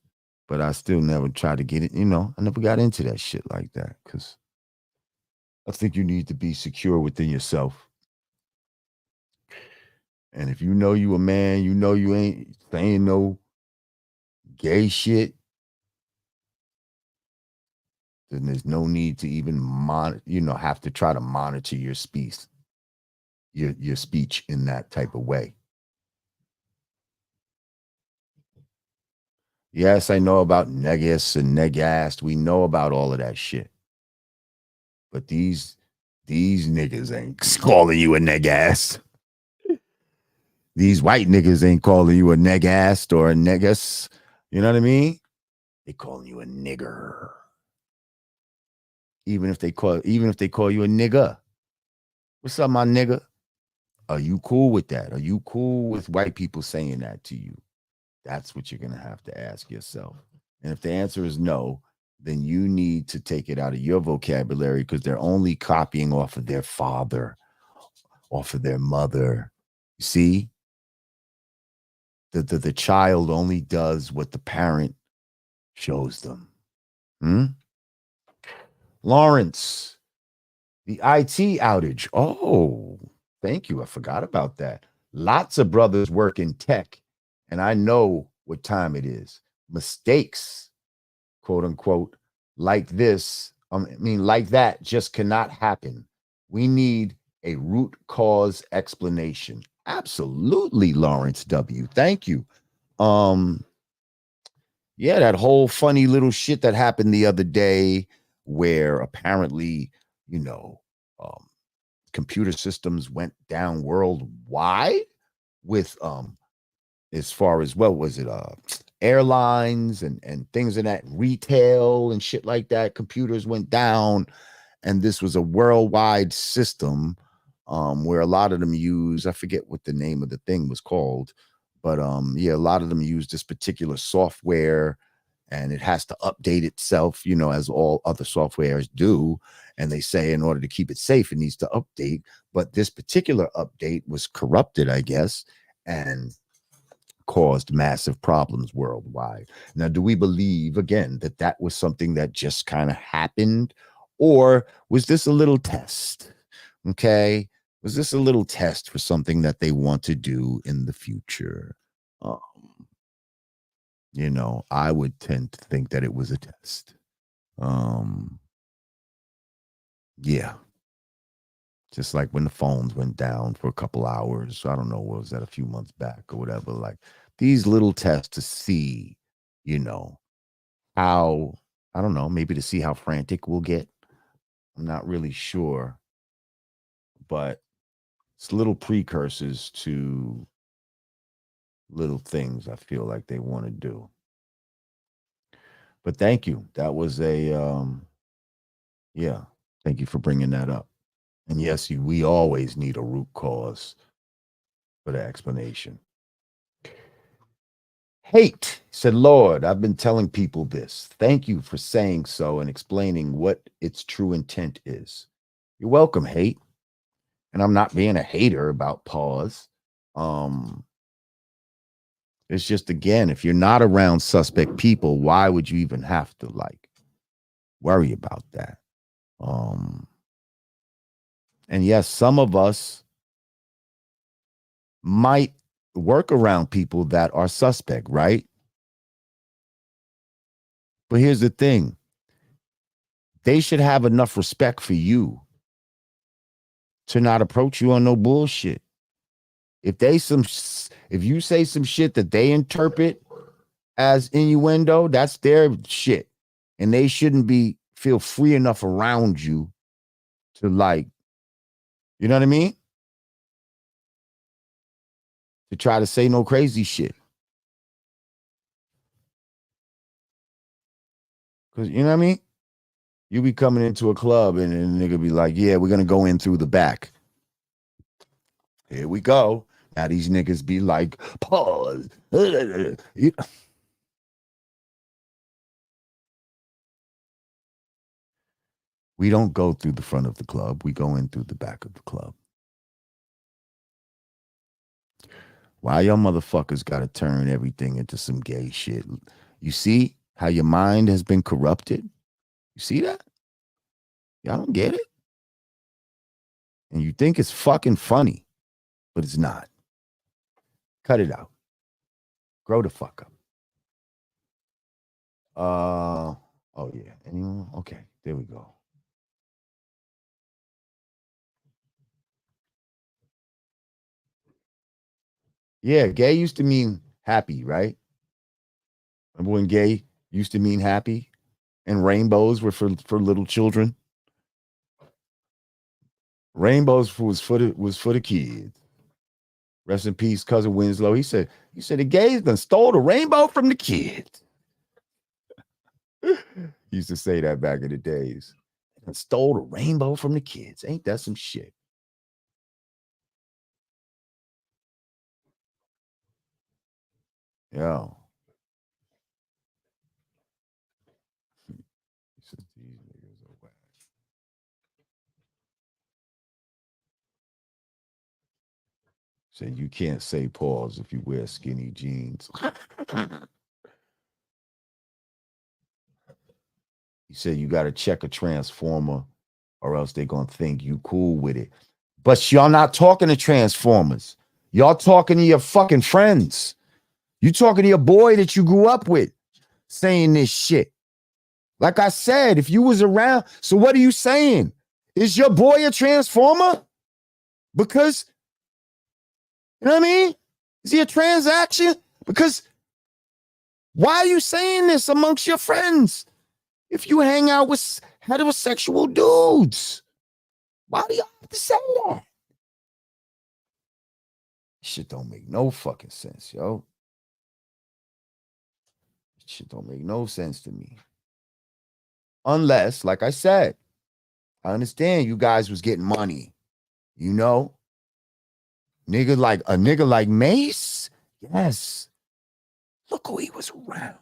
But I still never tried to get it, you know, I never got into that shit like that. Cause I think you need to be secure within yourself. And if you know you a man, you know you ain't saying no gay shit, then there's no need to even have to try to monitor your speech, your speech in that type of way. Yes, I know about negus and negast. We know about all of that shit. But these niggas ain't calling you a negast. These white niggas ain't calling you a negast or a negus. You know what I mean? They calling you a nigger. Even if they call you a nigga. What's up, my nigga? Are you cool with that? Are you cool with white people saying that to you? That's what you're gonna have to ask yourself. And if the answer is no, then you need to take it out of your vocabulary because they're only copying off of their father, off of their mother. You see, the child only does what the parent shows them. Lawrence, the IT outage. Oh, thank you. I forgot about that. Lots of brothers work in tech, and I know what time it is. Mistakes, quote unquote, like this, like that, just cannot happen. We need a root cause explanation. Absolutely, Lawrence W. Thank you. Yeah, that whole funny little shit that happened the other day where apparently, you know, um, computer systems went down worldwide with as far as what was it airlines and things in that retail and shit like that. Computers went down, and this was a worldwide system where a lot of them use, I forget what the name of the thing was called, but yeah, a lot of them use this particular software, and it has to update itself, you know, as all other softwares do. And they say in order to keep it safe, it needs to update. But this particular update was corrupted, I guess, and caused massive problems worldwide. Now, do we believe, again, that that was something that just kind of happened? Or was this a little test? Okay. Was this a little test for something that they want to do in the future? Um, you know, I would tend to think that it was a test. Um, yeah. Just like when the phones went down for a couple hours. I don't know, what was that, a few months back or whatever? Like these little tests to see, you know, how, I don't know, maybe to see how frantic we'll get. I'm not really sure, but it's little precursors to little things I feel like they want to do. But thank you. That was a, yeah, thank you for bringing that up. And yes, we always need a root cause for the explanation. Hate said, Lord, I've been telling people this. Thank you for saying so and explaining what its true intent is. You're welcome, Hate. And I'm not being a hater about pause. Um, it's just, again, if you're not around suspect people, why would you even have to like worry about that? And yes, some of us might work around people that are suspect, right? But here's the thing, they should have enough respect for you to not approach you on no bullshit. If you say some shit that they interpret as innuendo, that's their shit. And they shouldn't be feel free enough around you to like, you know what I mean? To try to say no crazy shit. Cause you know what I mean? You be coming into a club and a nigga be like, yeah, we're gonna go in through the back. Here we go. Now these niggas be like, pause. We don't go through the front of the club. We go in through the back of the club. Why y'all motherfuckers gotta turn everything into some gay shit? You see how your mind has been corrupted? You see that? Y'all don't get it? And you think it's fucking funny, but it's not. Cut it out. Grow the fuck up. Oh yeah. Anyone? Okay, there we go. Yeah, gay used to mean happy, right? Remember when gay used to mean happy and rainbows were for little children? Rainbows was for the kids. Rest in peace, cousin Winslow. He said the gays done stole the rainbow from the kids. He used to say that back in the days. And stole the rainbow from the kids. Ain't that some shit? Yo. He said, these niggas are whack. Said you can't say pause if you wear skinny jeans. He said you got to check a transformer or else they're going to think you cool with it. But y'all not talking to transformers. Y'all talking to your fucking friends. You talking to your boy that you grew up with saying this shit. Like I said, if you was around, so what are you saying? Is your boy a transformer? Because, you know what I mean? Is he a transaction? Because why are you saying this amongst your friends? If you hang out with heterosexual dudes, why do y'all have to say that? Shit don't make no fucking sense, yo. Shit don't make no sense to me. Unless, like I said, I understand you guys was getting money. You know? Nigga like Mace? Yes. Look who he was around.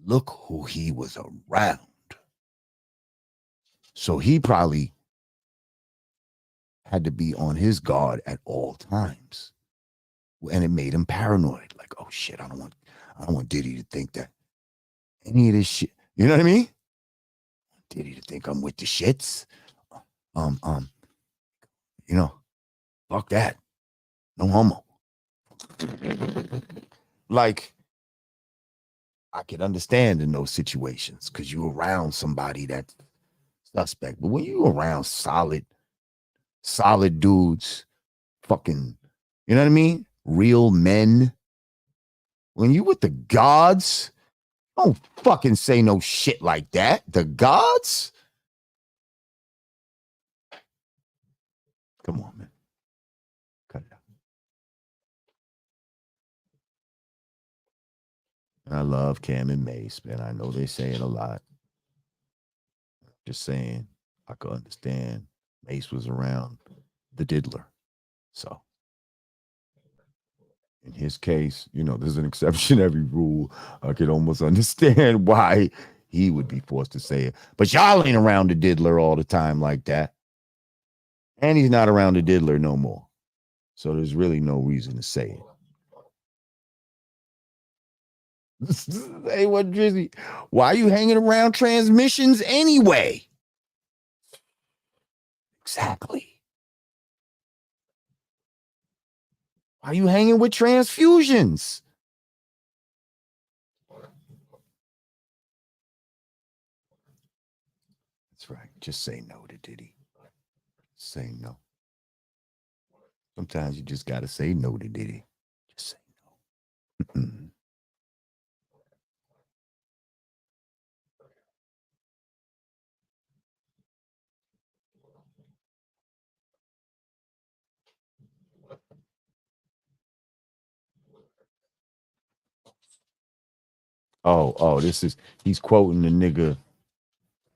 Look who he was around. So he probably had to be on his guard at all times. And it made him paranoid. Like, oh shit, I don't want Diddy to think that any of this shit. You know what I mean? Diddy to think I'm with the shits. Um, um, you know, fuck that. No homo. Like, I could understand in those situations because you around somebody that's suspect. But when you around solid dudes, fucking, you know what I mean? Real men. When you with the gods, don't fucking say no shit like that. The gods? Come on, man. Cut it out. I love Cam and Mace, man. I know they say it a lot. Just saying, I could understand. Mace was around the diddler. So in his case, there's an exception every rule. I could almost understand why he would be forced to say it. But y'all ain't around the diddler all the time like that. And he's not around the diddler no more. So there's really no reason to say it. Hey, what Drizzy? Why are you hanging around transmissions anyway? Exactly. Why are you hanging with transfusions? That's right. Just say no to Diddy. Say no. Sometimes you just got to say no to Diddy. Just say no. He's quoting the nigga.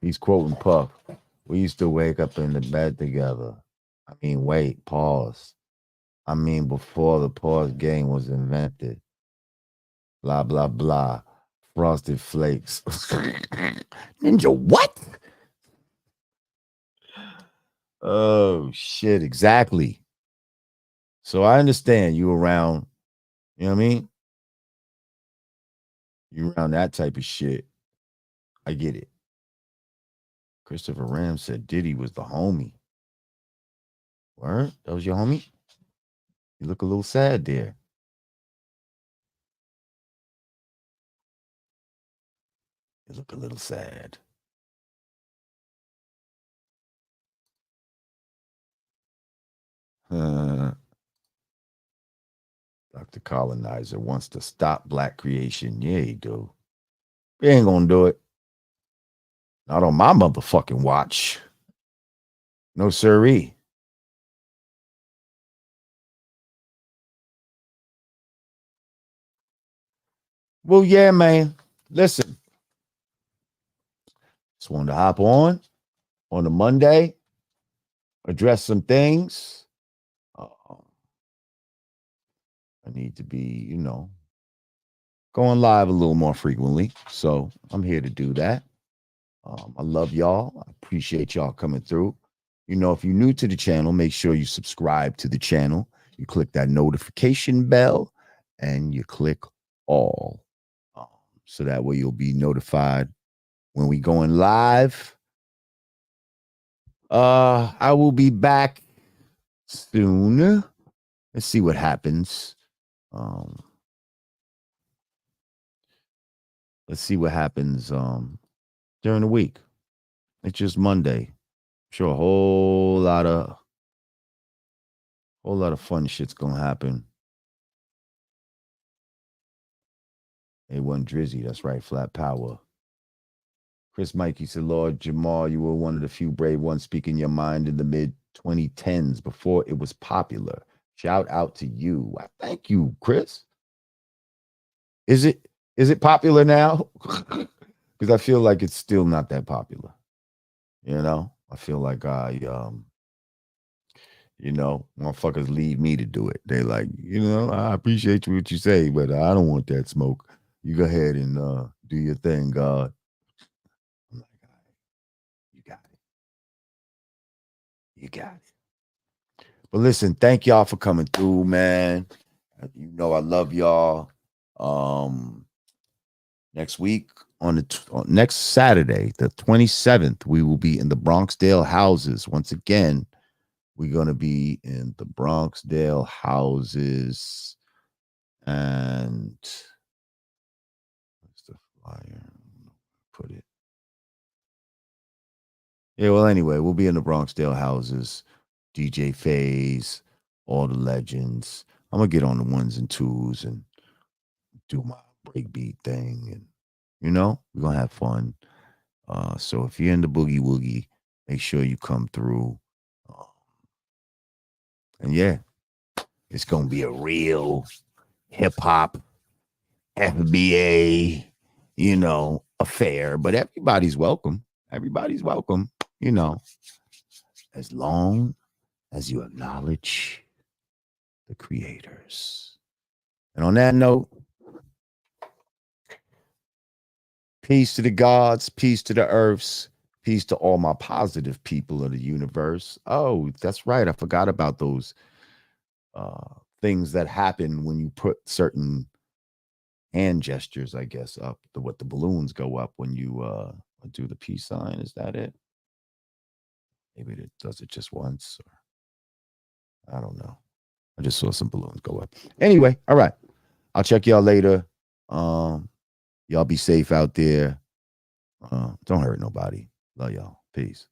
He's quoting Puff. We used to wake up in the bed together. I mean, wait, pause. I mean, before the pause game was invented. Blah, blah, blah. Frosted Flakes. Ninja, what? Oh, shit, exactly. So I understand you around, you know what I mean? You around that type of shit. I get it. Christopher Ram said Diddy was the homie. Word? That was your homie? You look a little sad there. You look a little sad. Dr. Colonizer wants to stop black creation. Yeah, he do. He ain't gonna do it. Not on my motherfucking watch. No siree. Well, yeah, man. Listen. Just wanted to hop on a Monday, address some things. I need to be, going live a little more frequently. So I'm here to do that. I love y'all. I appreciate y'all coming through. If you're new to the channel, make sure you subscribe to the channel. You click that notification bell and you click all. So that way you'll be notified when we going live. I will be back soon. Let's see what happens. Let's see what happens during the week. It's just Monday. I'm sure a whole lot of fun shit's gonna happen. A1 Drizzy, that's right, Flat Power. Chris Mikey said, Lord Jamal, you were one of the few brave ones speaking your mind in the mid 2010s before it was popular. Shout out to you. Thank you, Chris. Is it popular now? Because I feel like it's still not that popular. I feel like motherfuckers leave me to do it. They like, I appreciate what you say, but I don't want that smoke. You go ahead and do your thing, God. I'm like, you got it. You got it. But listen, thank y'all for coming through, man. I love y'all. Next week on next Saturday, the 27th, we will be in the Bronxdale houses. Once again, we're going to be in the Bronxdale houses. And where's the flyer? Put it. Yeah, well, anyway, we'll be in the Bronxdale houses. DJ Faze, all the legends. I'm going to get on the ones and twos and do my breakbeat thing. And, we're going to have fun. So if you're in the boogie woogie, make sure you come through. And yeah, it's going to be a real hip hop FBA, affair. But everybody's welcome. Everybody's welcome, as long as you acknowledge the creators. And on that note, peace to the gods, peace to the earths, peace to all my positive people of the universe. Oh, that's right. I forgot about those things that happen when you put certain hand gestures, I guess, up. The balloons go up when you do the peace sign. Is that it? Maybe it does it just once. Or I don't know. I just saw some balloons go up. Anyway, all right. I'll check y'all later. Y'all be safe out there. Don't hurt nobody. Love y'all. Peace.